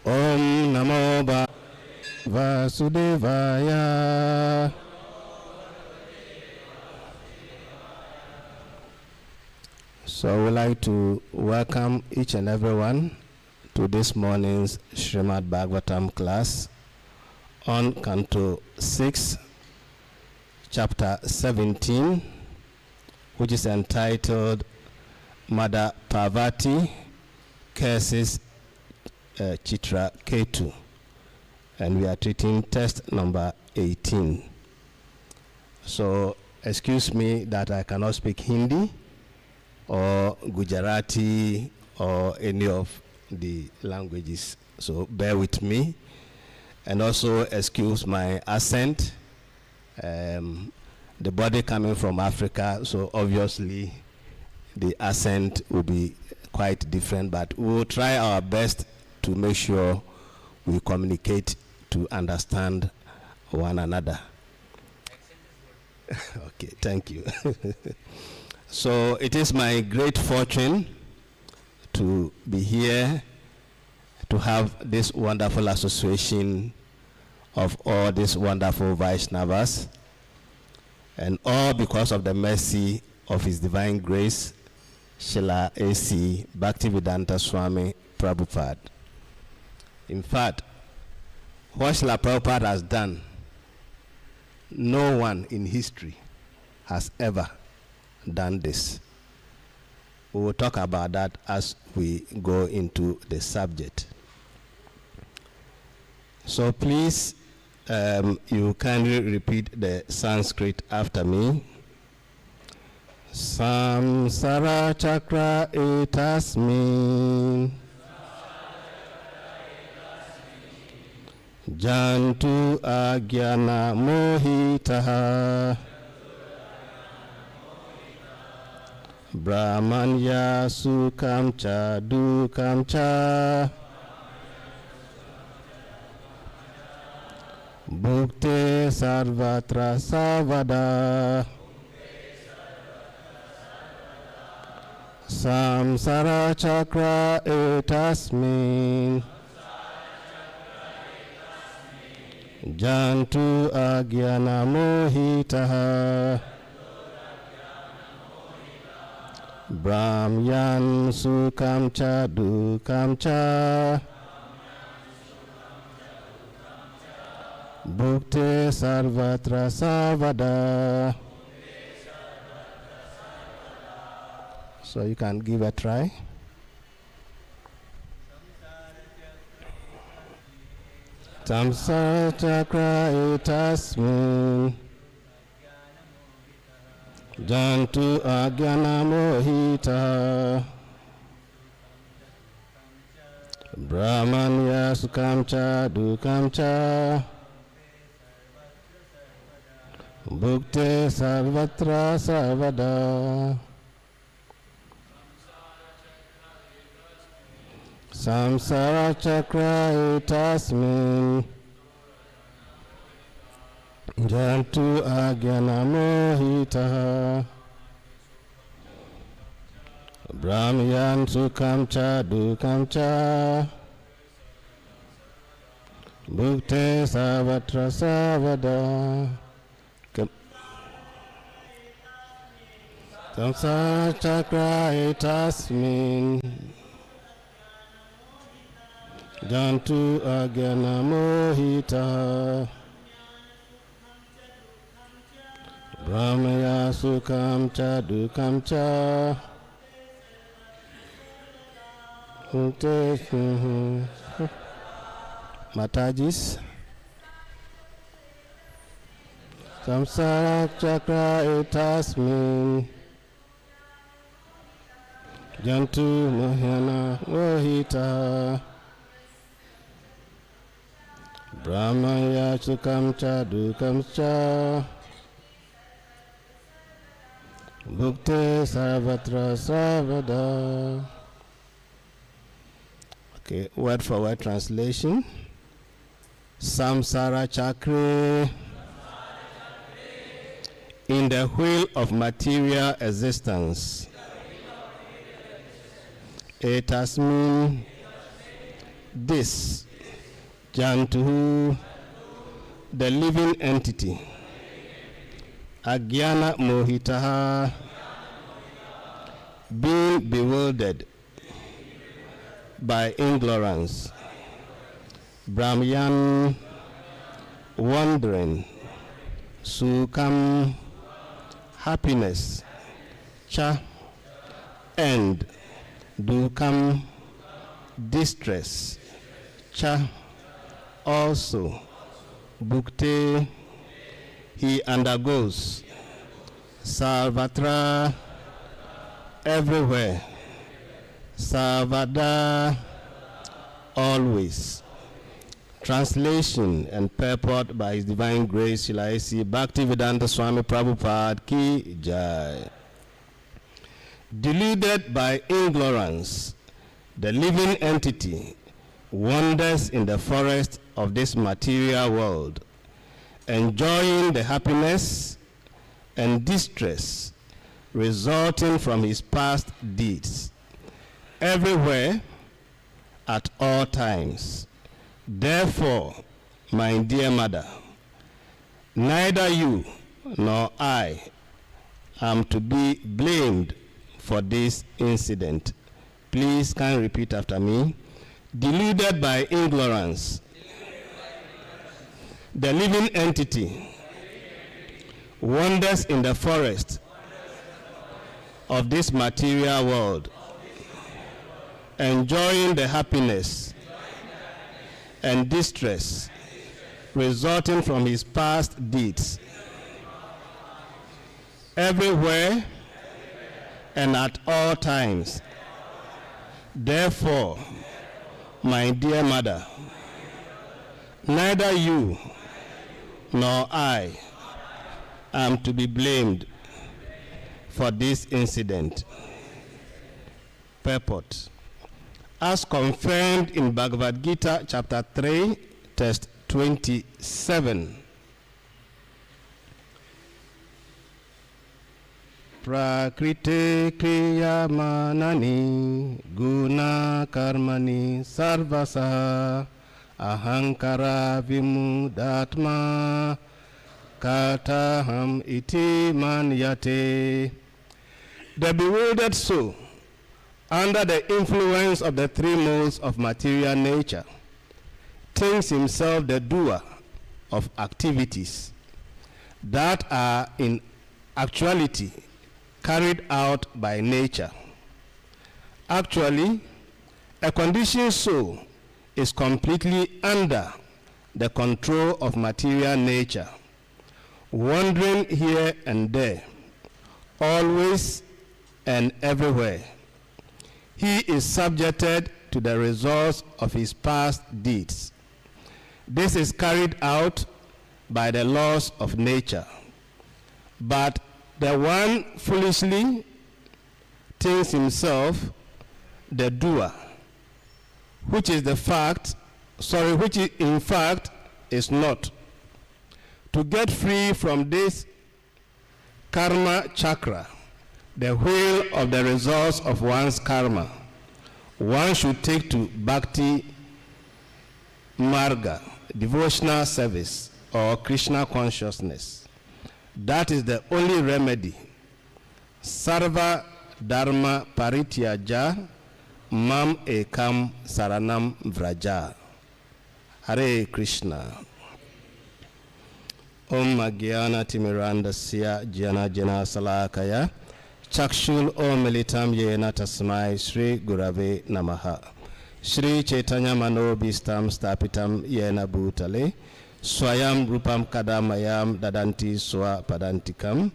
Om Namo Vasudevaya. So I would like to welcome each and everyone to this morning's Śrīmad-Bhāgavatam class on Canto 6, Chapter 17, which is entitled Mother Parvati Curses Chitra Ketu. And we are treating test number 18. So excuse me that I cannot speak Hindi or Gujarati or any of the languages. So bear with me. And also excuse my accent. The body coming from Africa, so obviously the accent will be quite different, but we will try our best to make sure we communicate to understand one another. Okay, thank you. So it is my great fortune to be here to have this wonderful association of all these wonderful Vaishnavas, and all because of the mercy of His Divine Grace, Srila A.C. Bhaktivedanta Swami Prabhupada. In fact, what Srila Prabhupada has done, no one in history has ever done this. We will talk about that as we go into the subject. So please, you kindly repeat the Sanskrit after me. Samsara chakra etasmin jantu agyana mohitaha brahmanya sukam cha dukam cha bhukte sarvatra savada samsara chakra etasmin jantu agyana mohitaha brahmyan sukam cha dukam cha bhukte sarvatra savada. So you can give a try. Samsara chakra etasmin jantu agyana mohita brahmanya sukam cha dukam cha bhukte sarvatra sarvada. Samsara chakra etasmin jantu agyana mohita brahmyan sukam cha dukam cha bhukte sarvatra sarvada. Samsara chakra etasmin jantu agyana mohita brahmaya sukam cha dukam cha Matajis. Samsara chakra etasmin jantu agyana mohita brahmaya sukam cha dukam cha bhukte sarvatra sarvada. Okay, word for word translation. Samsara chakra, in the wheel of material existence, etasmin, this, jantu, the living entity, agyana mohitaha, being bewildered by ignorance, brahmyan, wandering, sukam, happiness, cha, and dukam, distress, cha, also, bhukte, he undergoes, sarvatra, everywhere, sarvada, always. Translation and purport by His Divine Grace, Srila A.C. Bhaktivedanta Swami Prabhupada Ki Jai. Deluded by ignorance, the living entity wanders in the forest of this material world, enjoying the happiness and distress resulting from his past deeds, everywhere, at all times. Therefore, my dear mother, neither you nor I am to be blamed for this incident. Please can you repeat after me? Deluded by ignorance, the living entity wanders in the forest of this material world, enjoying the happiness and distress resulting from his past deeds, everywhere and at all times. Therefore, my dear mother, neither you nor I am to be blamed for this incident. Purport. As confirmed in Bhagavad Gita chapter 3, text 27. Prakriti kriya manani guna karmani sarvasa ahankara vimudatma kataham iti manyate. The bewildered soul, under the influence of the three modes of material nature, thinks himself the doer of activities that are in actuality carried out by nature. Actually, a conditioned soul is completely under the control of material nature, wandering here and there, always and everywhere. He is subjected to the results of his past deeds. This is carried out by the laws of nature. But the one foolishly thinks himself the doer, which in fact is not. To get free from this karma chakra, the wheel of the results of one's karma, one should take to bhakti marga, devotional service, or Krishna consciousness. That is the only remedy. Sarva dharma parityaja mam ekam saranam vraja. Hare Krishna. Om Magyana Timirandasya Jana Jana Salakaya Chakshul Om Militam Yena Tasmai Shri Gurave Namaha. Shri Chaitanya Mano Bistam Stapitam Yena Bhutale Swayam Rupam Kadamayam Dadanti Swa Padantikam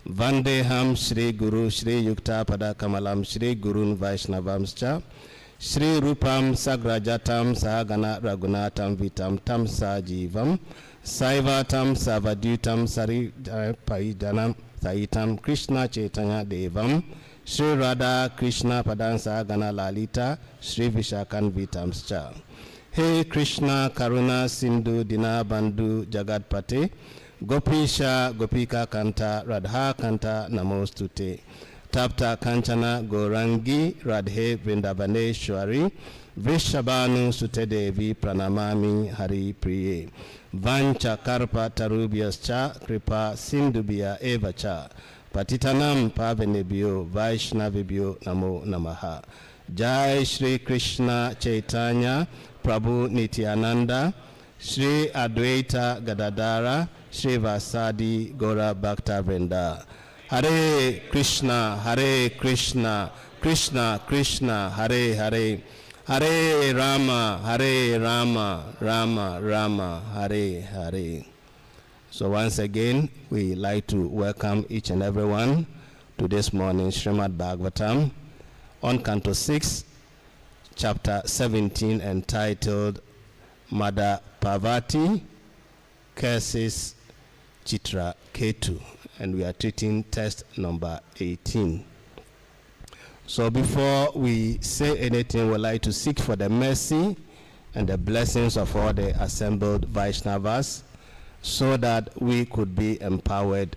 Vandeham Shri Guru Shri Yukta Pada Kamalam Shri Gurun Vaishnavamscha Shri Rupam Sagrajatam Sahagana Ragunatam Vitam Tam Sajivam Saivatam Savadutam Sari Paidanam Saitam Krishna Chaitanya Devam Shri Radha Krishna Padansa Gana Lalita Shri Vishakan Vitamscha. Hey Krishna Karuna Sindhu Dina Bandhu Jagatpate Gopisha Gopika Kanta Radha Kanta Namostute Tapta Kanchana Gorangi Radhe Vrindavane Shwari Vishabhanu Sutedevi Pranamami Hari Priye Vancha Karpa Tarubhyascha Kripa Sindhubhya Evacha Patitanam Pavanebhyo Vaishnavibhyo Namo Namaha. Jai Shri Krishna Chaitanya Prabhu Nityananda Shri Advaita Gadadara Shri Vasadi Gora Bhakta Vrinda. Hare Krishna, Krishna Krishna, Hare Hare, Hare Rama, Rama Rama, Hare Hare. So once again, we like to welcome each and everyone to this morning's Śrīmad-Bhāgavatam on Canto 6, Chapter 17, entitled Mother Parvati Curses Chitra Ketu. And we are treating text number 18. So before we say anything, we'd like to seek for the mercy and the blessings of all the assembled Vaishnavas so that we could be empowered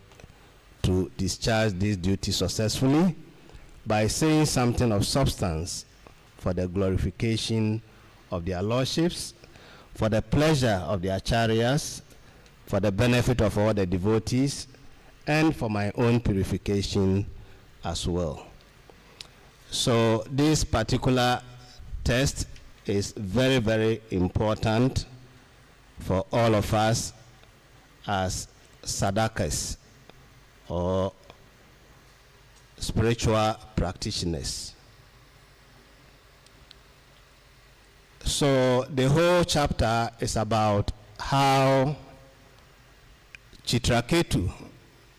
to discharge this duty successfully by saying something of substance for the glorification of their lordships, for the pleasure of the acharyas, for the benefit of all the devotees, and for my own purification as well. So this particular test is very, very important for all of us as sadhakas or spiritual practitioners. So the whole chapter is about how Chitraketu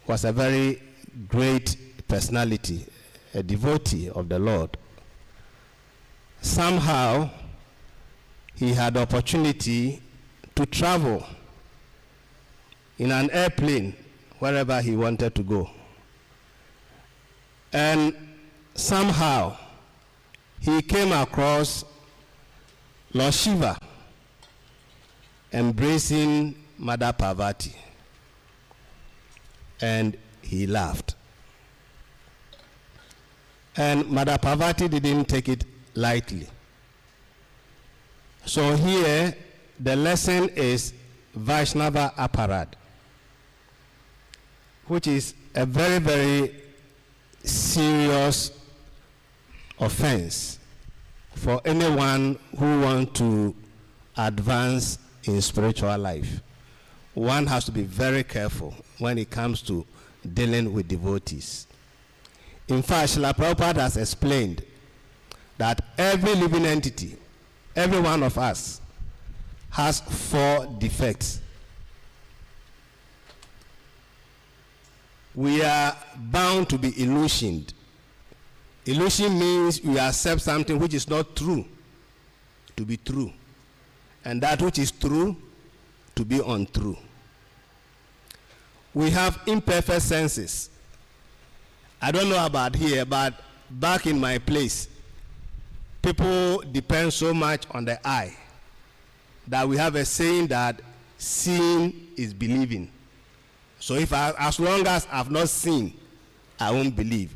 was a very great personality, a devotee of the Lord. Somehow he had the opportunity to travel in an airplane wherever he wanted to go. And somehow he came across Lord Shiva embracing Mother Parvati, and he laughed. And Mother Parvati didn't take it lightly. So here the lesson is Vaishnava aparad, which is a very, very serious offense for anyone who wants to advance in spiritual life. One has to be very careful when it comes to dealing with devotees. In fact, Srila Prabhupada has explained that every living entity, every one of us, has 4 defects. We are bound to be illusioned. Illusion means we accept something which is not true to be true, and that which is true to be untrue. We have imperfect senses. I don't know about here, but back in my place, people depend so much on the eye that we have a saying that seeing is believing. So as long as I've not seen, I won't believe.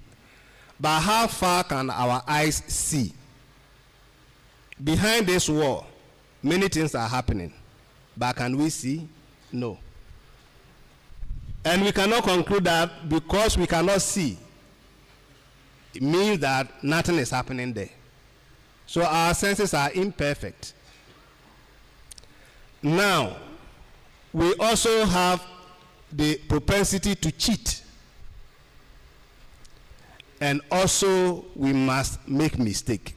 But how far can our eyes see? Behind this wall, many things are happening. But can we see? No. And we cannot conclude that because we cannot see, it means that nothing is happening there. So our senses are imperfect. Now, we also have the propensity to cheat. And also, we must make mistake.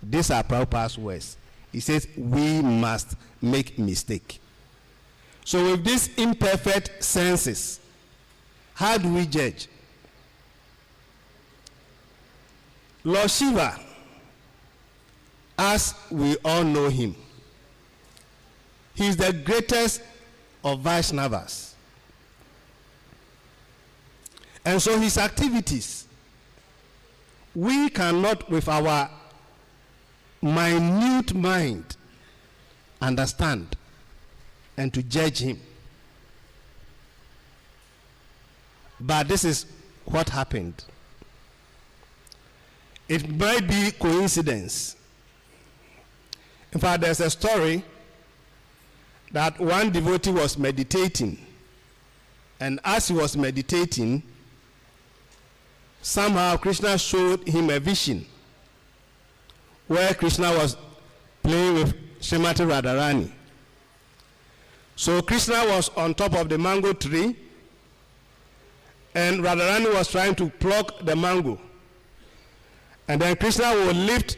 These are Prabhupada's words. He says, we must make mistake. So with these imperfect senses, how do we judge? Lord Shiva, as we all know him, he is the greatest of Vaishnavas. And so his activities, we cannot with our minute mind understand and to judge him. But this is what happened. It might be coincidence. In fact, there's a story that one devotee was meditating, and as he was meditating, somehow Krishna showed him a vision where Krishna was playing with Srimati Radharani. So Krishna was on top of the mango tree, and Radharani was trying to pluck the mango. And then Krishna would lift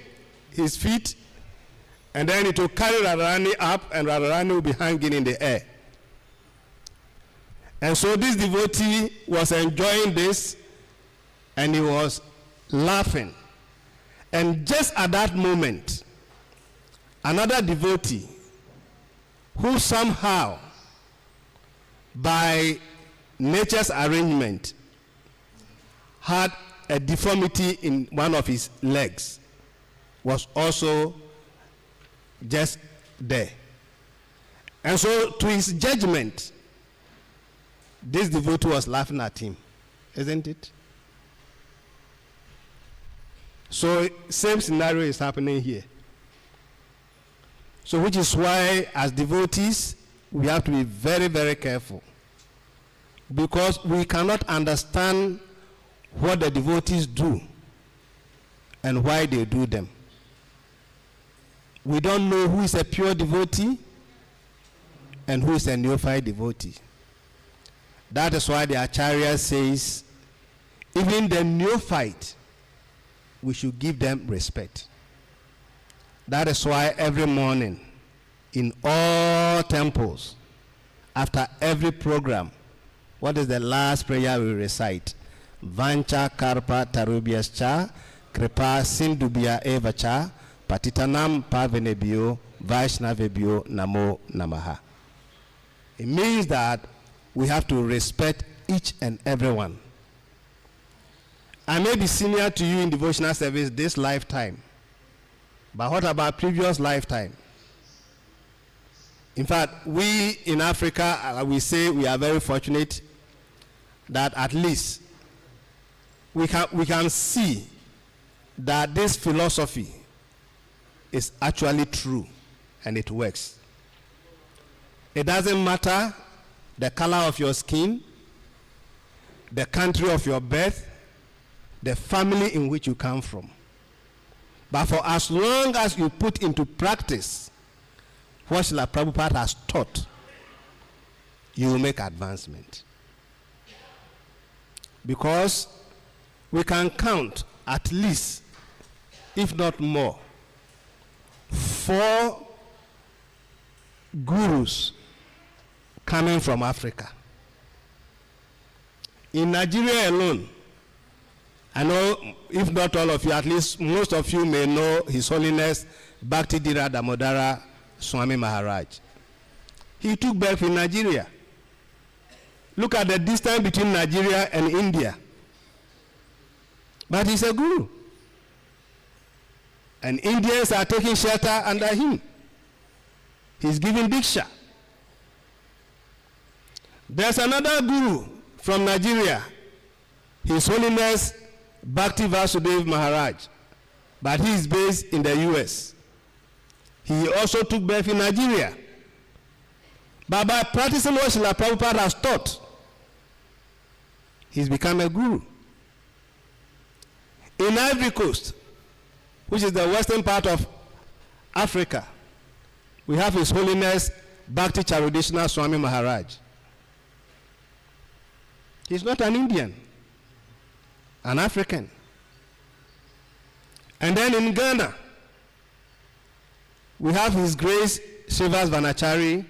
his feet, and then it will carry Radharani up, and Radharani will be hanging in the air. And so this devotee was enjoying this, and he was laughing. And just at that moment, another devotee who somehow, by nature's arrangement, had a deformity in one of his legs, was also just there. And so to his judgment, this devotee was laughing at him. isn't it? So same scenario is happening here. So which is why as devotees, we have to be very, very careful, because we cannot understand what the devotees do and why they do them. We don't know who is a pure devotee and who is a neophyte devotee. That is why the Acharya says, even the neophyte, we should give them respect. That is why every morning, in all temples, after every program, what is the last prayer we recite? Vancha karpa tarubyascha kripa sindubya evacha patitanam pavenebhyo vaishnavebhyo namo namaha. It means that we have to respect each and everyone. I may be senior to you in devotional service this lifetime, but what about previous lifetime? In fact, we in Africa, we say we are very fortunate that at least we can see that this philosophy is actually true and it works. It doesn't matter the color of your skin, the country of your birth, the family in which you come from. But for as long as you put into practice what Srila Prabhupada has taught, you will make advancement. Because we can count at least, if not more, 4 gurus coming from Africa. In Nigeria alone, I know, if not all of you, at least most of you may know His Holiness Bhakti Dhira Damodara Swami Maharaj. He took birth in Nigeria. Look at the distance between Nigeria and India. But he's a guru. And Indians are taking shelter under him. He's giving diksha. There's another guru from Nigeria, His Holiness Bhakti Vasudev Maharaj, but he is based in the US. He also took birth in Nigeria. But by practicing what Srila Prabhupada has taught, he's become a guru. In Ivory Coast, which is the western part of Africa, we have His Holiness Bhakti Charudeshna Swami Maharaj. He's not an Indian, an African. And then in Ghana, we have His Grace Srivas Vanachari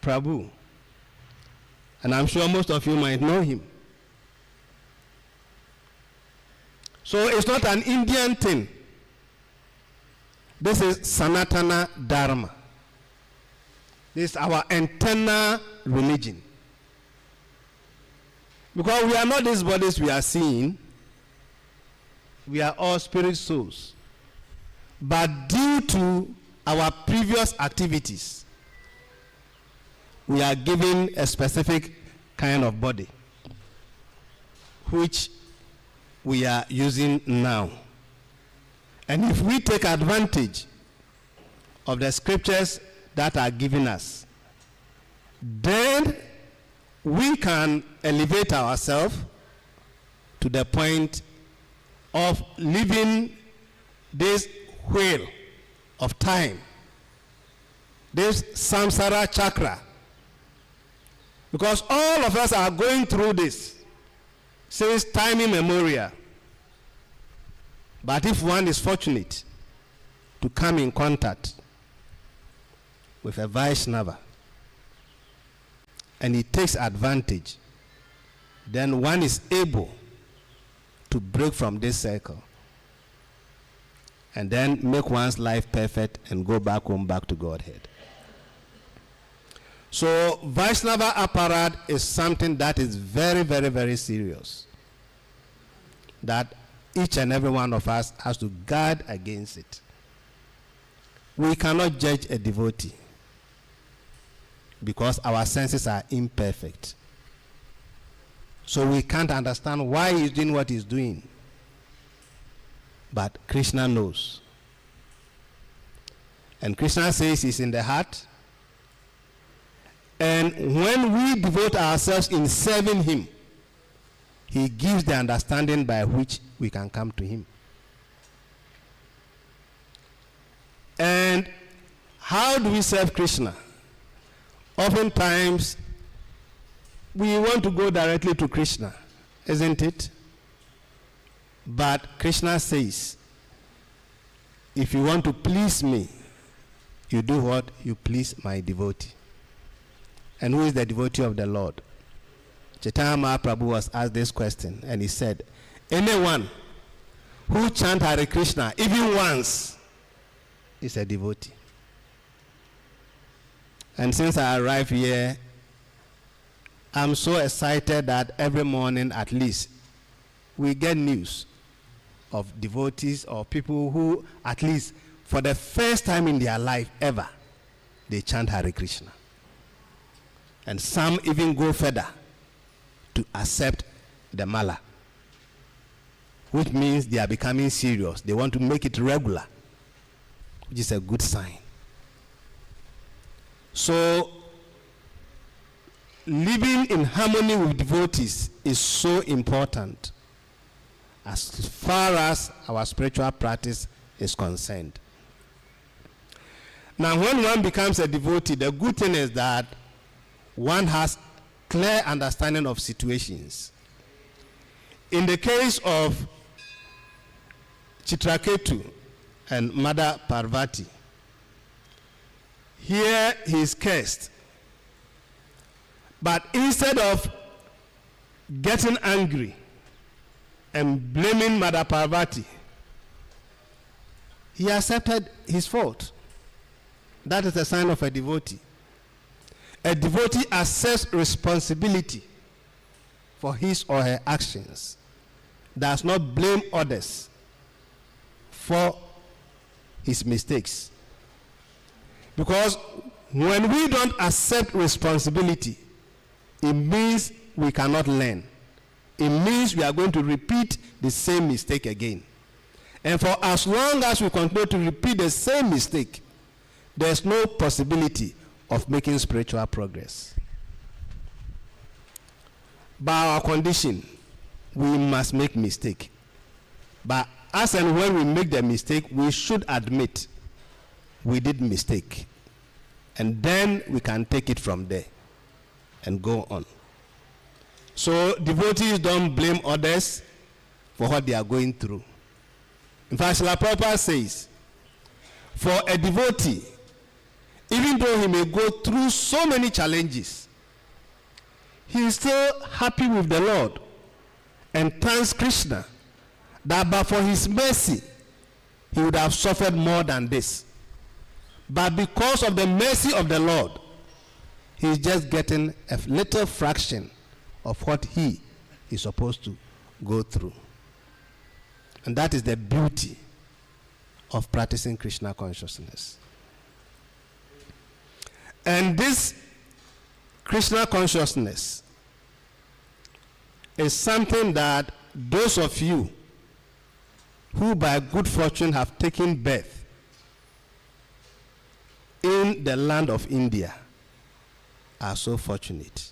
Prabhu. And I'm sure most of you might know him. So it's not an Indian thing. This is Sanatana Dharma. This is our internal religion. Because we are not these bodies we are seeing. We are all spirit souls. But due to our previous activities, we are given a specific kind of body, which we are using now. And if we take advantage of the scriptures that are given us, then we can elevate ourselves to the point of living this wheel of time, this samsara chakra. Because all of us are going through this since time immemorial. But if one is fortunate to come in contact with a Vaishnava and he takes advantage, then one is able to break from this circle and then make one's life perfect and go back home, back to Godhead. So Vaishnava apparat is something that is very, very, very serious, that each and every one of us has to guard against it. We cannot judge a devotee because our senses are imperfect. So we can't understand why he's doing what he's doing. But Krishna knows. And Krishna says he's in the heart. And when we devote ourselves in serving him, he gives the understanding by which we can come to him. And how do we serve Krishna? Oftentimes, we want to go directly to Krishna, isn't it? But Krishna says, if you want to please me, you do what? You please my devotee. And who is the devotee of the Lord? Chaitanya Mahaprabhu was asked this question, and he said, anyone who chants Hare Krishna even once is a devotee. And since I arrived here, I'm so excited that every morning at least we get news of devotees or people who at least for the first time in their life ever, they chant Hare Krishna. And some even go further to accept the mala, which means they are becoming serious. They want to make it regular, which is a good sign. So, living in harmony with devotees is so important as far as our spiritual practice is concerned. Now, when one becomes a devotee, the good thing is that one has clear understanding of situations. In the case of Chitraketu and Mother Parvati, here he is cursed. But instead of getting angry and blaming Mother Parvati, he accepted his fault. That is a sign of a devotee. A devotee accepts responsibility for his or her actions, does not blame others for his mistakes. Because when we don't accept responsibility, it means we cannot learn. It means we are going to repeat the same mistake again. And for as long as we continue to repeat the same mistake, there's no possibility of making spiritual progress. By our condition, we must make mistake. But as and when we make the mistake, we should admit we did mistake. And then we can take it from there and go on. So devotees don't blame others for what they are going through. In fact, Srila Prabhupada says, for a devotee, even though he may go through so many challenges, he is still happy with the Lord and thanks Krishna that but for his mercy, he would have suffered more than this. But because of the mercy of the Lord, he is just getting a little fraction of what he is supposed to go through. And that is the beauty of practicing Krishna consciousness. And this Krishna consciousness is something that those of you who by good fortune have taken birth in the land of India are so fortunate.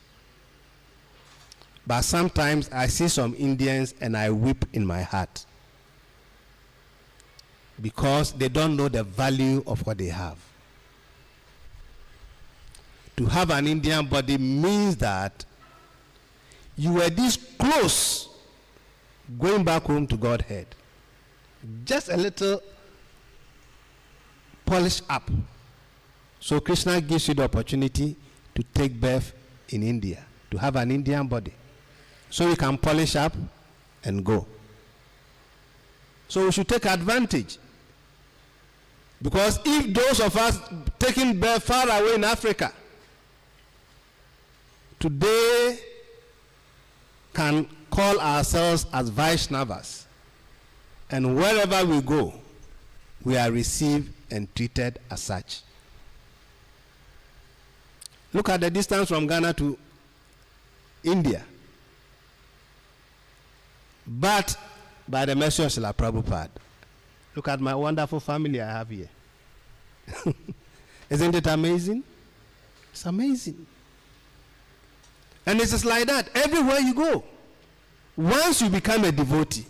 But sometimes I see some Indians and I weep in my heart because they don't know the value of what they have. To have an Indian body means that you were this close going back home to Godhead. Just a little polish up. So Krishna gives you the opportunity to take birth in India, to have an Indian body. So you can polish up and go. So we should take advantage. Because if those of us taking birth far away in Africa today can call ourselves as Vaishnavas, and wherever we go, we are received and treated as such. Look at the distance from Ghana to India. but by the mercy of Srila Prabhupada. Look at my wonderful family I have here. Isn't it amazing? It's amazing. And it's just like that everywhere you go. Once you become a devotee,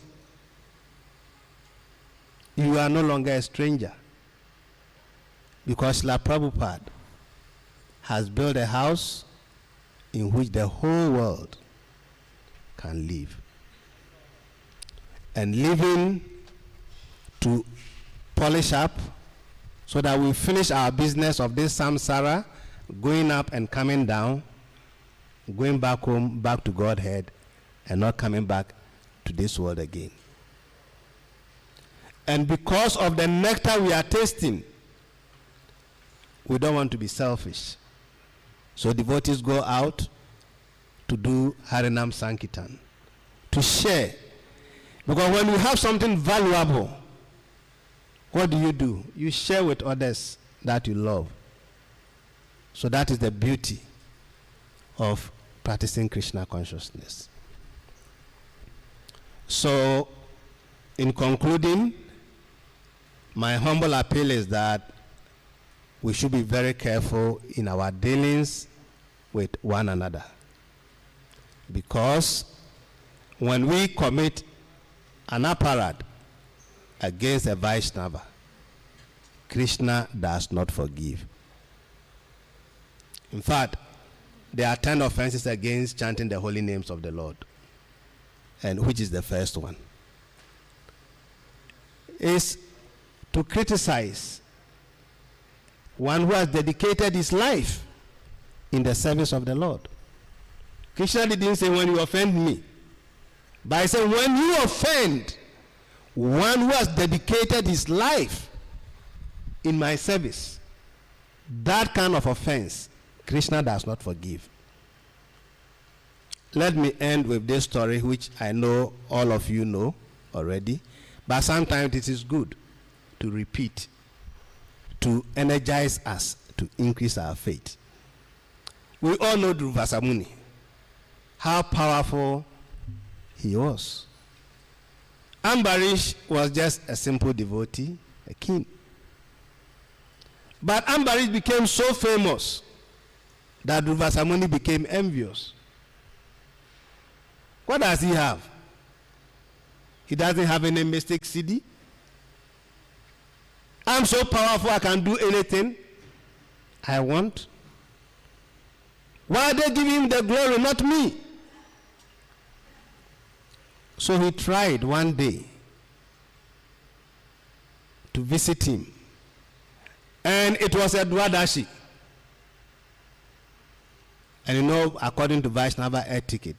you are no longer a stranger. Because Srila Prabhupada has built a house in which the whole world can live. And living to polish up so that we finish our business of this samsara, going up and coming down, going back home, back to Godhead, and not coming back to this world again. And because of the nectar we are tasting, we don't want to be selfish. So devotees go out to do Harinam Sankirtan, to share. Because when you have something valuable, what do? You share with others that you love. So that is the beauty of practicing Krishna consciousness. So, in concluding, my humble appeal is that we should be very careful in our dealings with one another. Because when we commit an aparad against a Vaishnava, Krishna does not forgive. In fact, there are 10 offenses against chanting the holy names of the Lord. And which is the first one? Is to criticize one who has dedicated his life in the service of the Lord. Krishna didn't say when you offend me, but he said when you offend one who has dedicated his life in my service, that kind of offense, Krishna does not forgive. Let me end with this story, which I know all of you know already, but sometimes it is good to repeat, to energize us, to increase our faith. We all know Durvasa Muni, how powerful he was. Ambarish was just a simple devotee, a king. But Ambarish became so famous that Durvasa Muni became envious. What does he have? He doesn't have any mystic CD. I'm so powerful I can do anything I want. Why are they giving him the glory, not me? So he tried one day to visit him. And it was a Dwadashi. And you know, according to Vaishnava etiquette,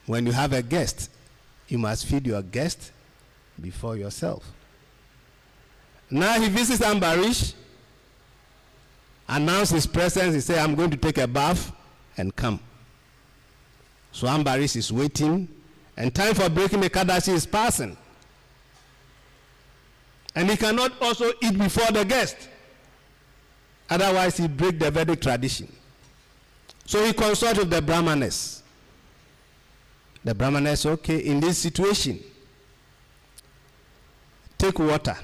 when you have a guest, you must feed your guest before yourself. Now he visits Ambarish, announces his presence, he says, I'm going to take a bath and come. So Ambarish is waiting, and time for breaking the Kadashi is passing. And he cannot also eat before the guest. Otherwise he breaks the Vedic tradition. So he consults with the Brahmanes. The Brahmanes, okay, in this situation, take water.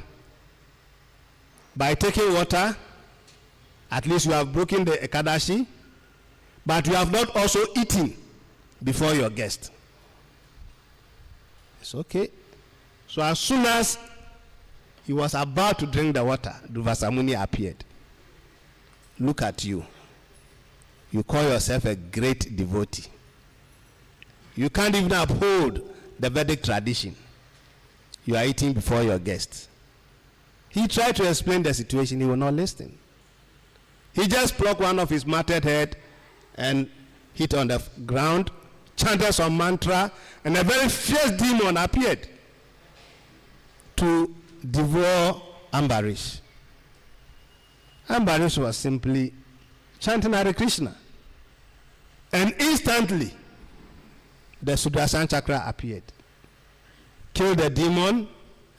By taking water, at least you have broken the Ekadashi, but you have not also eaten before your guest. It's okay. So as soon as he was about to drink the water, Durvasa Muni appeared. Look at you. You call yourself a great devotee. You can't even uphold the Vedic tradition. You are eating before your guests. He tried to explain the situation, he will not listen. He just plucked one of his matted head and hit on the ground, chanted some mantra, and a very fierce demon appeared to devour Ambarish. Ambarish was simply chanting Hare Krishna. And instantly, the Sudarshan Chakra appeared, killed the demon,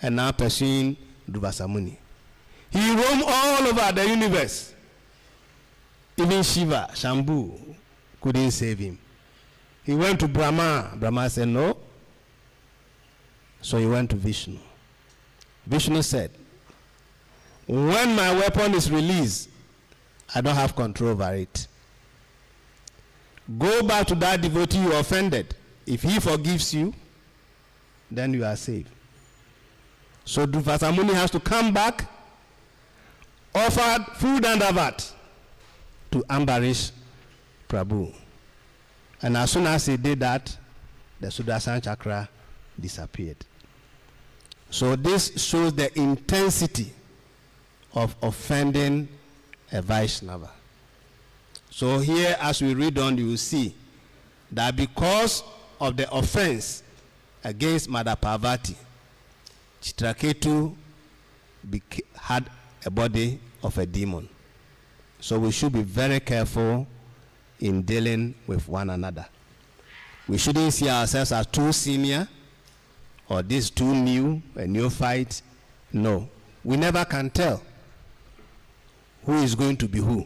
and now pursuing Durvasa Muni. He roamed all over the universe. Even Shiva, Shambhu, couldn't save him. He went to Brahma. Brahma said, no, So he went to Vishnu. Vishnu said, when my weapon is released, I don't have control over it. Go back to that devotee you offended. If he forgives you, then you are saved. So Durvasa Muni has to come back, offer food and avat to Ambarish Prabhu. And as soon as he did that, the Sudarsana chakra disappeared. So this shows the intensity of offending a Vaishnava. So here, as we read on, you will see that because of the offense against Mother Parvati, Chitraketu had a body of a demon. So we should be very careful in dealing with one another. We shouldn't see ourselves as too senior or this too new, a neophyte. No, we never can tell who is going to be who.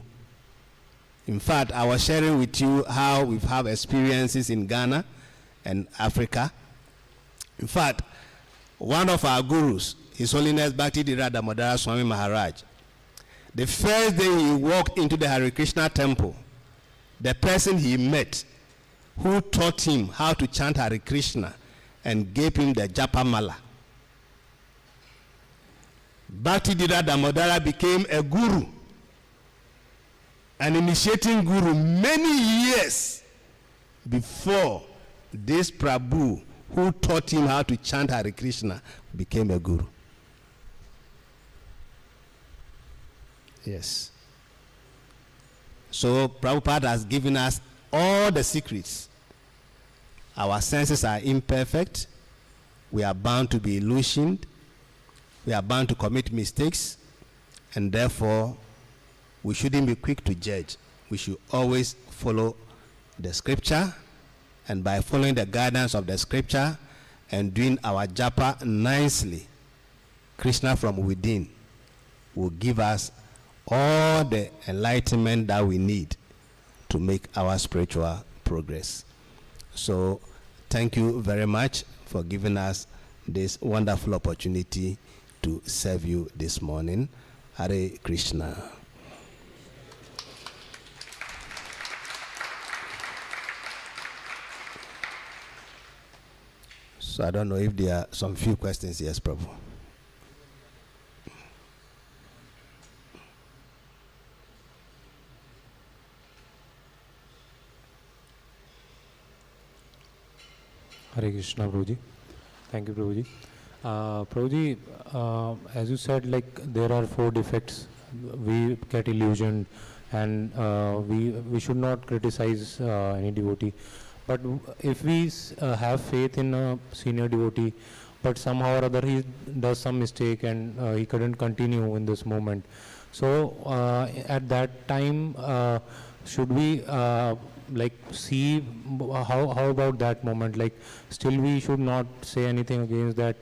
In fact, I was sharing with you how we've had experiences in Ghana and Africa. In fact, one of our gurus, His Holiness Bhakti-Dira Damodara Swami Maharaj, the first day he walked into the Hare Krishna temple, the person he met who taught him how to chant Hare Krishna and gave him the Japa Mala, Bhakti-Dira Damodara became a guru, an initiating guru many years before this Prabhu who taught him how to chant Hare Krishna became a guru. Yes. So Prabhupada has given us all the secrets. Our senses are imperfect. We are bound to be illusioned. We are bound to commit mistakes. And therefore, we shouldn't be quick to judge. We should always follow the scripture. And by following the guidance of the scripture and doing our japa nicely, Krishna from within will give us all the enlightenment that we need to make our spiritual progress. So thank you very much for giving us this wonderful opportunity to serve you this morning. Hare Krishna. So I don't know if there are some few questions. Yes, Prabhu. Hare Krishna, Prabhuji. Thank you, Prabhuji. Prabhuji, as you said, like there are 4 defects. We get illusioned, and we should not criticize any devotee. But if we have faith in a senior devotee, but somehow or other he does some mistake and he couldn't continue in this moment. So at that time, should we like see how about that moment? Like still we should not say anything against that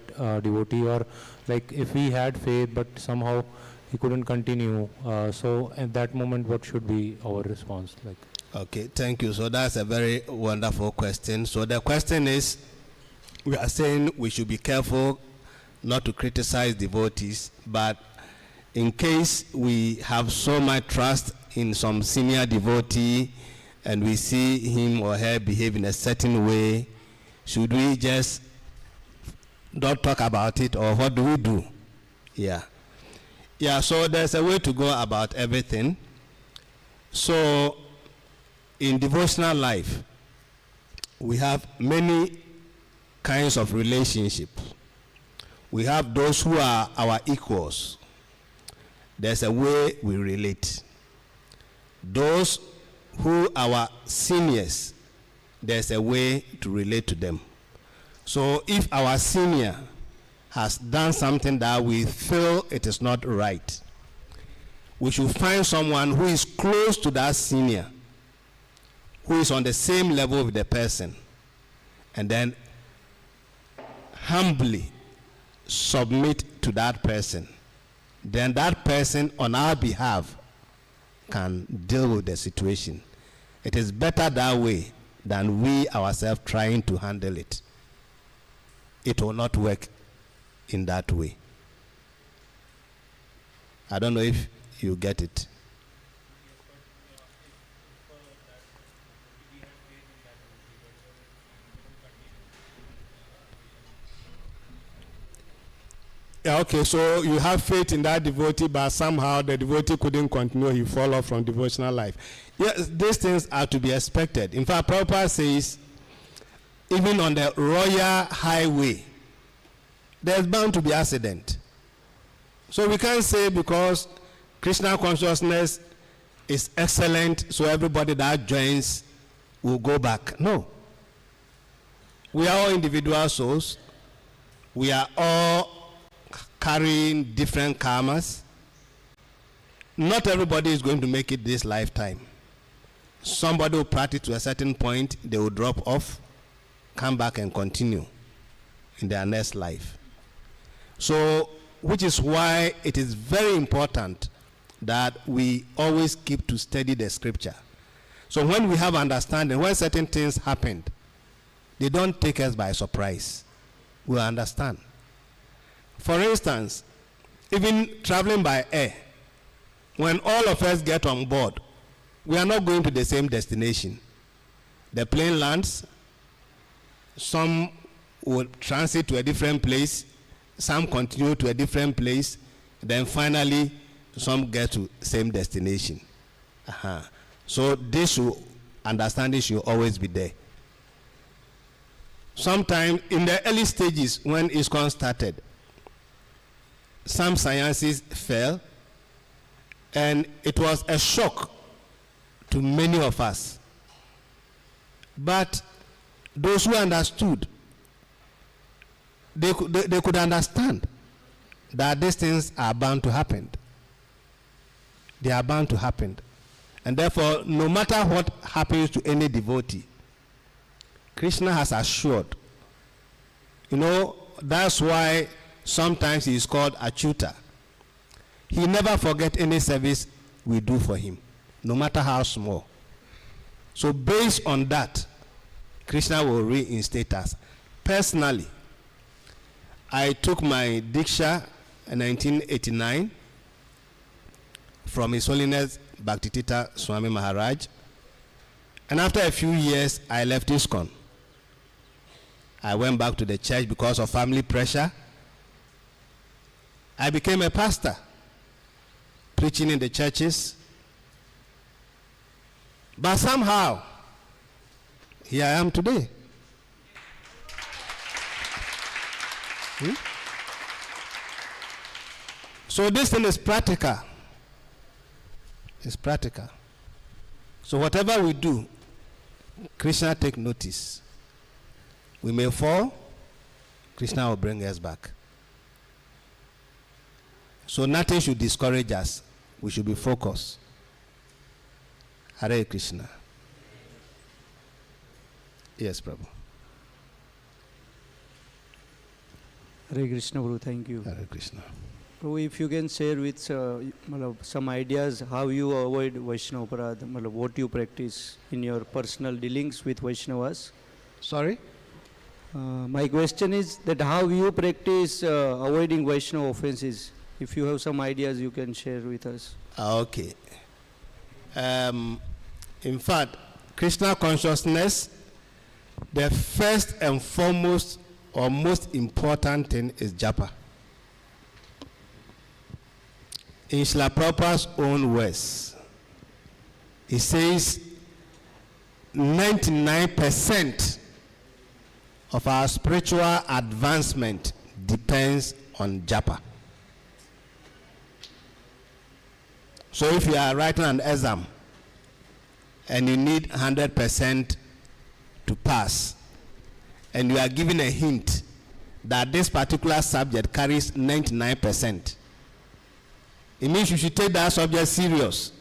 devotee, or like if we had faith but somehow he couldn't continue. So at that moment, what should be our response? Like. Okay, thank you. So that's a very wonderful question. So the question is, we are saying we should be careful not to criticize devotees, but in case we have so much trust in some senior devotee and we see him or her behave in a certain way, should we just not talk about it, or what do we do? Yeah. Yeah, so there's a way to go about everything. So in devotional life, we have many kinds of relationships. We have those who are our equals. There's a way we relate. Those who are our seniors, there's a way to relate to them. So if our senior has done something that we feel it is not right, we should find someone who is close to that senior, who is on the same level with the person, and then humbly submit to that person. Then that person on our behalf can deal with the situation. It is better that way than we ourselves trying to handle it. it will not work in that way. I don't know if you get it. Yeah, okay, so you have faith in that devotee, but somehow the devotee couldn't continue, he fall off from devotional life. Yes, these things are to be expected. In fact, Prabhupada says, even on the royal highway, there's bound to be accident. So we can't say because Krishna consciousness is excellent, so everybody that joins will go back. No. We are all individual souls. We are all carrying different karmas. Not everybody is going to make it this lifetime. Somebody will practice to a certain point, they will drop off, come back and continue in their next life. So, which is why it is very important that we always keep to study the scripture. So when we have understanding, when certain things happened, they don't take us by surprise. We understand. For instance, even traveling by air, when all of us get on board, we are not going to the same destination. The plane lands, some will transit to a different place, some continue to a different place, then finally some get to same destination. So this understanding should always be there. Sometimes in the early stages when ISKCON started, some sciences fell, and it was a shock to many of us. But those who understood, they could understand that these things are bound to happen. They are bound to happen. And therefore, no matter what happens to any devotee, Krishna has assured. You know, that's why sometimes he is called Achyuta. He never forgets any service we do for him, no matter how small. So based on that, Krishna will reinstate us. Personally, I took my Diksha in 1989 from His Holiness Bhaktivedanta Swami Maharaj. And after a few years, I left ISKCON. I went back to the church because of family pressure. I became a pastor, preaching in the churches. But somehow, here I am today. So this thing is practical. It's practical. So whatever we do, Krishna take notice. We may fall, Krishna will bring us back. So nothing should discourage us. We should be focused. Hare Krishna. Yes, Prabhu. Hare Krishna, Prabhu. Thank you. Hare Krishna. Prabhu, if you can share with some ideas how you avoid Vaishnava Aparadha, what you practice in your personal dealings with Vaishnavas. Sorry? My question is that how you practice avoiding Vaishnava offenses. If you have some ideas, you can share with us. Okay. In fact, Krishna consciousness, the first and foremost or most important thing is japa. In Srila Prabhupada's own words, he says 99% of our spiritual advancement depends on japa. So if you are writing an exam and you need 100% to pass, and you are given a hint that this particular subject carries 99%, it means you should take that subject serious.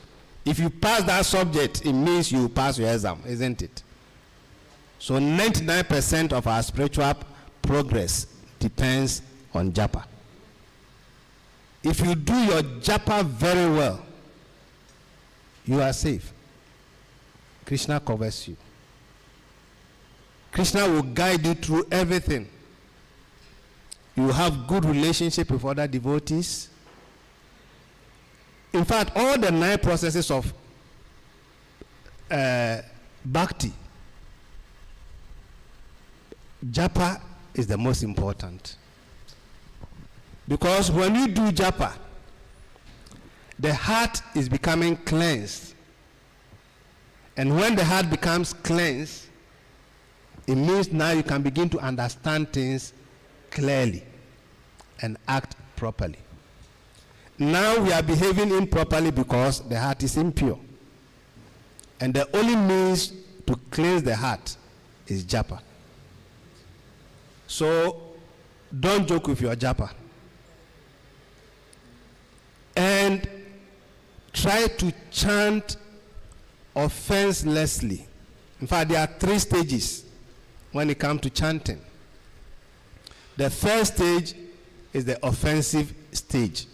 If you pass that subject, it means you pass your exam, isn't it? So 99% of our spiritual progress depends on japa. If you do your japa very well, you are safe. Krishna covers you. Krishna will guide you through everything. You have good relationship with other devotees. In fact, all the 9 processes of bhakti, japa is the most important. Because when you do japa, the heart is becoming cleansed. And when the heart becomes cleansed, it means now you can begin to understand things clearly and act properly. Now we are behaving improperly because the heart is impure. And the only means to cleanse the heart is japa. So don't joke with your japa. And try to chant offenselessly. In fact, there are 3 stages when it comes to chanting. The first stage is the offensive stage.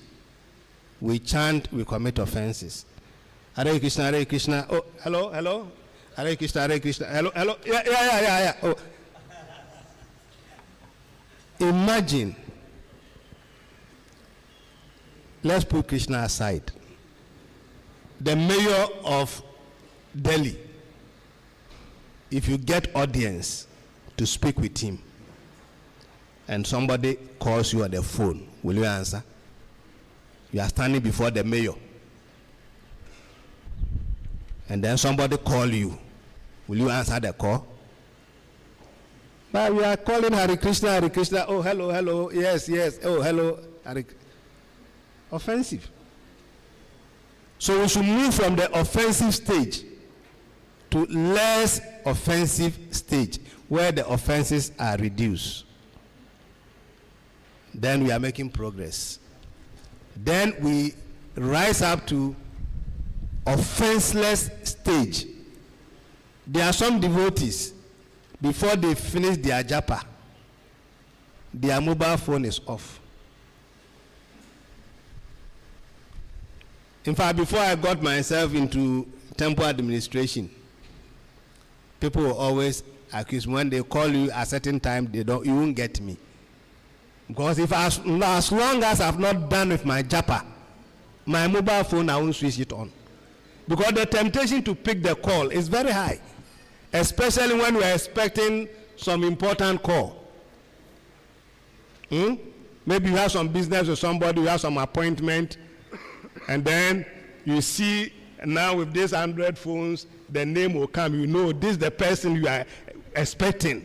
We chant, we commit offenses. Hare Krishna, Hare Krishna. Oh, hello, hello. Hare Krishna, Hare Krishna. Hello, hello. Yeah. Oh. Imagine. Let's put Krishna aside. The mayor of Delhi, if you get audience to speak with him and somebody calls you on the phone, will you answer? You are standing before the mayor and then somebody call you, will you answer the call? But we are calling Hare Krishna, Hare Krishna. Oh, hello, hello. Yes. Oh, hello. Offensive. So we should move from the offensive stage to less offensive stage where the offenses are reduced. Then we are making progress. Then we rise up to offenseless stage. There are some devotees, before they finish their japa, their mobile phone is off. In fact, before I got myself into temple administration, people will always accuse me when they call you at a certain time, you won't get me. Because if as long as I've not done with my japa, my mobile phone, I won't switch it on. Because the temptation to pick the call is very high, especially when we're expecting some important call. Maybe you have some business with somebody, you have some appointment, and then you see now with these Android phones, the name will come. You know this is the person you are expecting.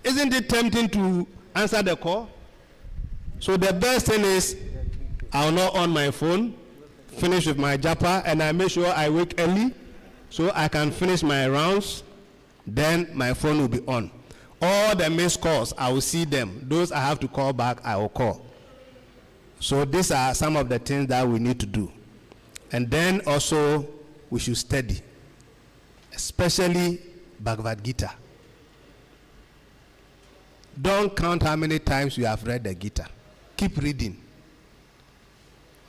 Isn't it tempting to answer the call? So the best thing is I'll not on my phone, finish with my japa, and I make sure I wake early so I can finish my rounds. Then my phone will be on. All the missed calls, I will see them. Those I have to call back, I will call. So these are some of the things that we need to do. And then also we should study, especially Bhagavad Gita. Don't count how many times you have read the Gita. Keep reading.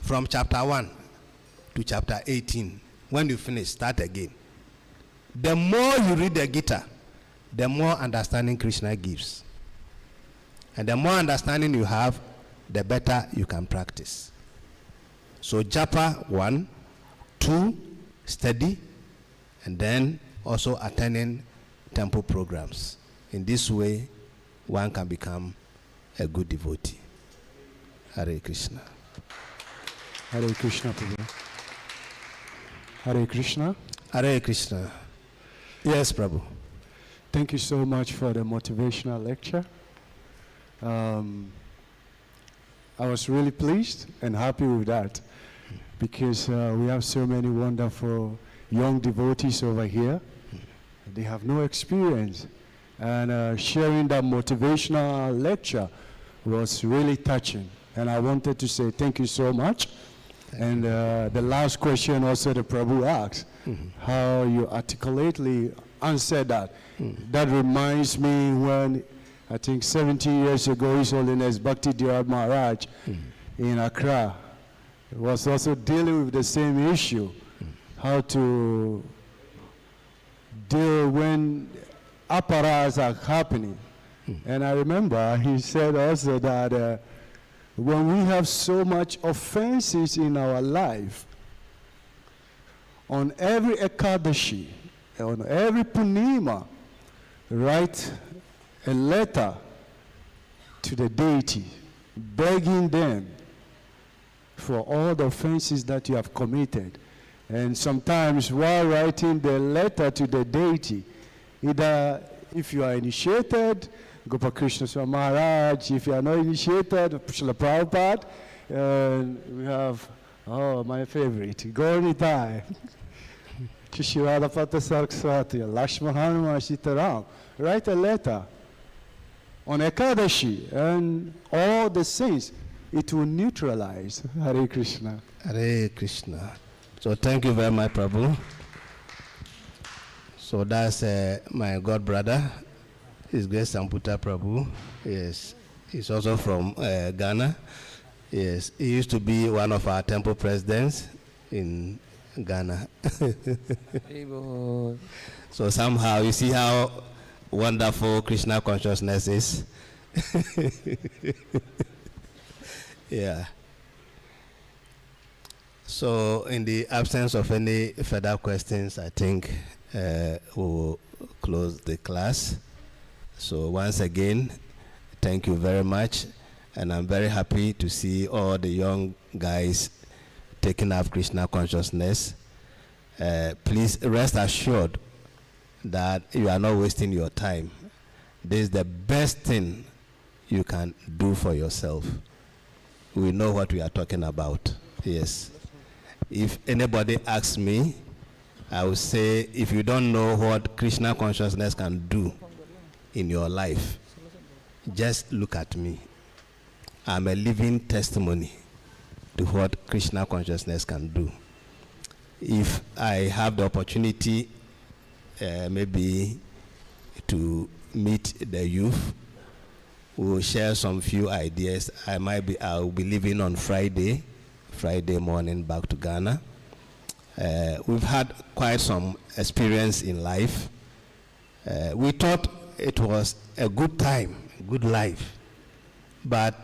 From chapter 1 to chapter 18. When you finish, start again. The more you read the Gita, the more understanding Krishna gives. And the more understanding you have, the better you can practice. So japa 1, 2, study, and then also attending temple programs. In this way, one can become a good devotee. Hare Krishna. Hare Krishna, Prabhu. Hare Krishna. Hare Krishna. Yes, Prabhu. Thank you so much for the motivational lecture. I was really pleased and happy with that because we have so many wonderful young devotees over here. They have no experience. And sharing that motivational lecture was really touching. And I wanted to say thank you so much. And the last question also the Prabhu asked, how you articulately answered that. That reminds me when I think 17 years ago, His Holiness Bhakti Diyar Maharaj in Accra was also dealing with the same issue, how to deal when apparas are happening. And I remember he said also that when we have so much offenses in our life, on every Ekadashi, on every Purnima, write a letter to the deity, begging them for all the offenses that you have committed. And sometimes while writing the letter to the deity, either if you are initiated, Gopa Krishna Swami Maharaj, if you are not initiated, Srila Prabhupada, and we have, oh, my favorite, Gaurnitai, Shishirada Pata Saraswati, Lakshmana Sitaram. Write a letter on Ekadashi and all the saints. It will neutralize. Hare Krishna. Hare Krishna. So thank you very much, Prabhu. So that's my god brother, His Grace Samputa Prabhu. Yes, he's also from Ghana. Yes, he used to be one of our temple presidents in Ghana. So somehow you see how wonderful Krishna consciousness is. Yeah. So in the absence of any further questions, I think we'll close the class. So once again, thank you very much. And I'm very happy to see all the young guys taking up Krishna consciousness. Please rest assured that you are not wasting your time. This is the best thing you can do for yourself. We know what we are talking about. Yes. If anybody asks me, I will say, if you don't know what Krishna consciousness can do in your life, just look at me. I'm a living testimony to what Krishna consciousness can do. If I have the opportunity maybe to meet the youth, we'll share some few ideas. I'll be leaving on Friday morning back to Ghana. We've had quite some experience in life. We thought it was a good time, good life. But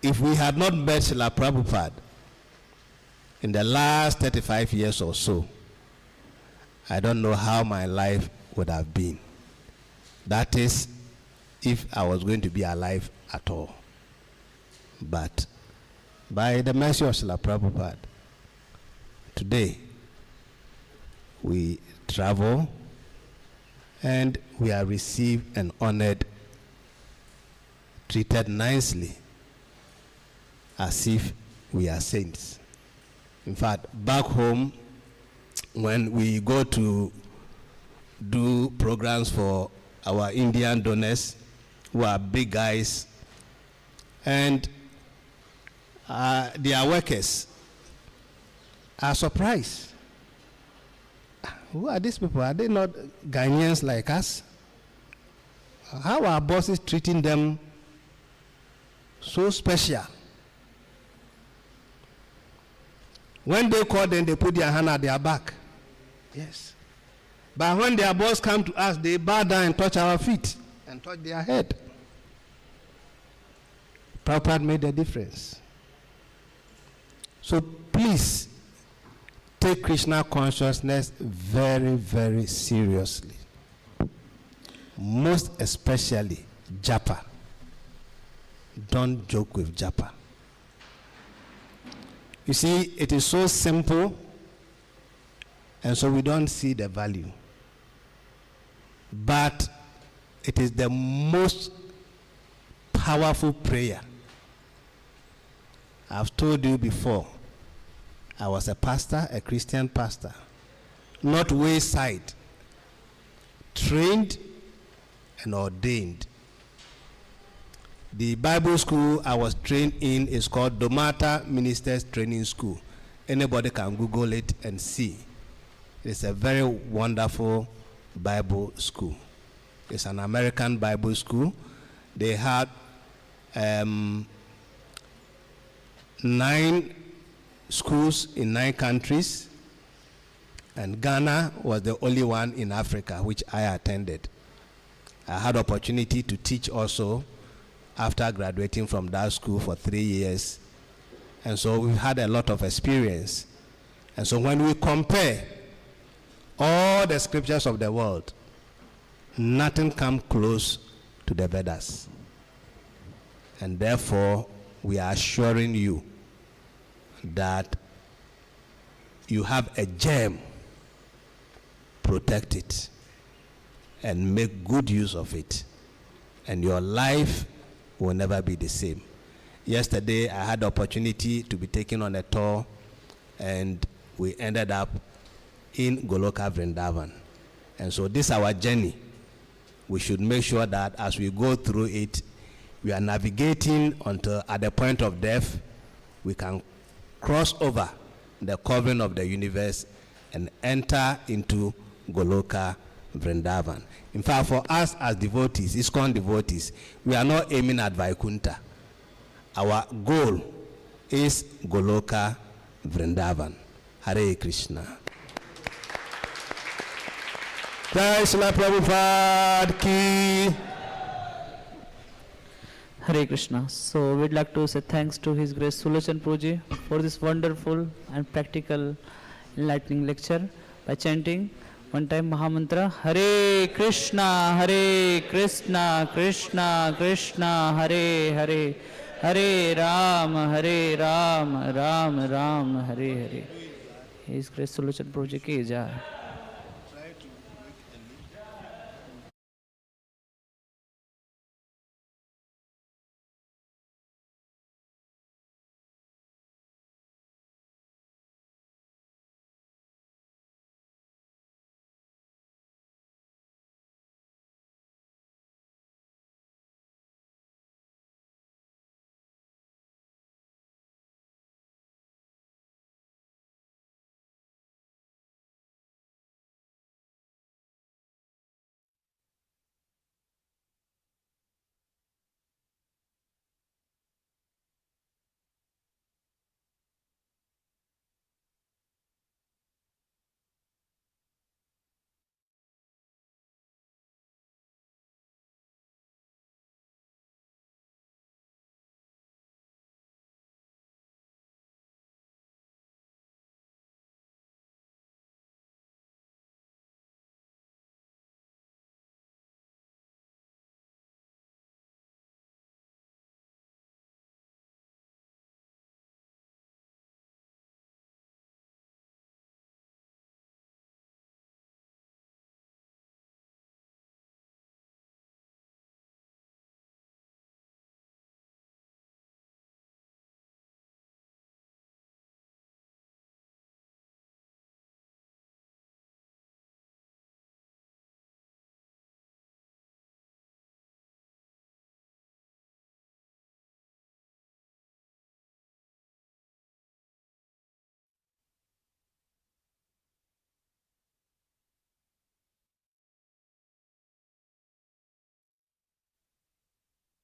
if we had not met Srila Prabhupada in the last 35 years or so, I don't know how my life would have been. That is, if I was going to be alive at all. But by the mercy of Srila Prabhupada, today we travel and we are received and honored, treated nicely, as if we are saints. In fact, back home, when we go to do programs for our Indian donors, who are big guys, and their workers are surprised. Who are these people? Are they not Ghanaians like us? How are bosses treating them so special? When they call them, they put their hand at their back. Yes. But when their boss come to us, they bow down and touch our feet and touch their head. Prabhupada made a difference. So please take Krishna consciousness very, very seriously. Most especially japa. Don't joke with japa. You see, it is so simple, and so we don't see the value. But it is the most powerful prayer. I've told you before, I was a pastor, a Christian pastor, not wayside, trained and ordained. The Bible school I was trained in is called Domata Ministers Training School. Anybody can Google it and see. It's a very wonderful Bible school. It's an American Bible school. They had 9 schools in 9 countries, and Ghana was the only one in Africa which I attended. I had opportunity to teach also after graduating from that school for 3 years. And so we've had a lot of experience. And so when we compare all the scriptures of the world, nothing comes close to the Vedas. And therefore, we are assuring you that you have a gem. Protect it and make good use of it, and your life will never be the same. Yesterday, I had the opportunity to be taken on a tour, and we ended up in Goloka Vrindavan. And so this is our journey. We should make sure that as we go through it, we are navigating until at the point of death, we can cross over the covering of the universe and enter into Goloka Vrindavan. In fact, for us as devotees, ISKCON devotees, we are not aiming at Vaikunta. Our goal is Goloka Vrindavan. Hare Krishna. Jai Srila Prabhupada ki. Hare Krishna. So we'd like to say thanks to His Grace Sulochana Prabhuji for this wonderful and practical enlightening lecture by chanting one time Mahamantra Hare Krishna, Krishna Krishna, Hare Hare, Hare Ram, Ram Ram, Hare Hare. His Grace Sulochana Prabhuji ki jai.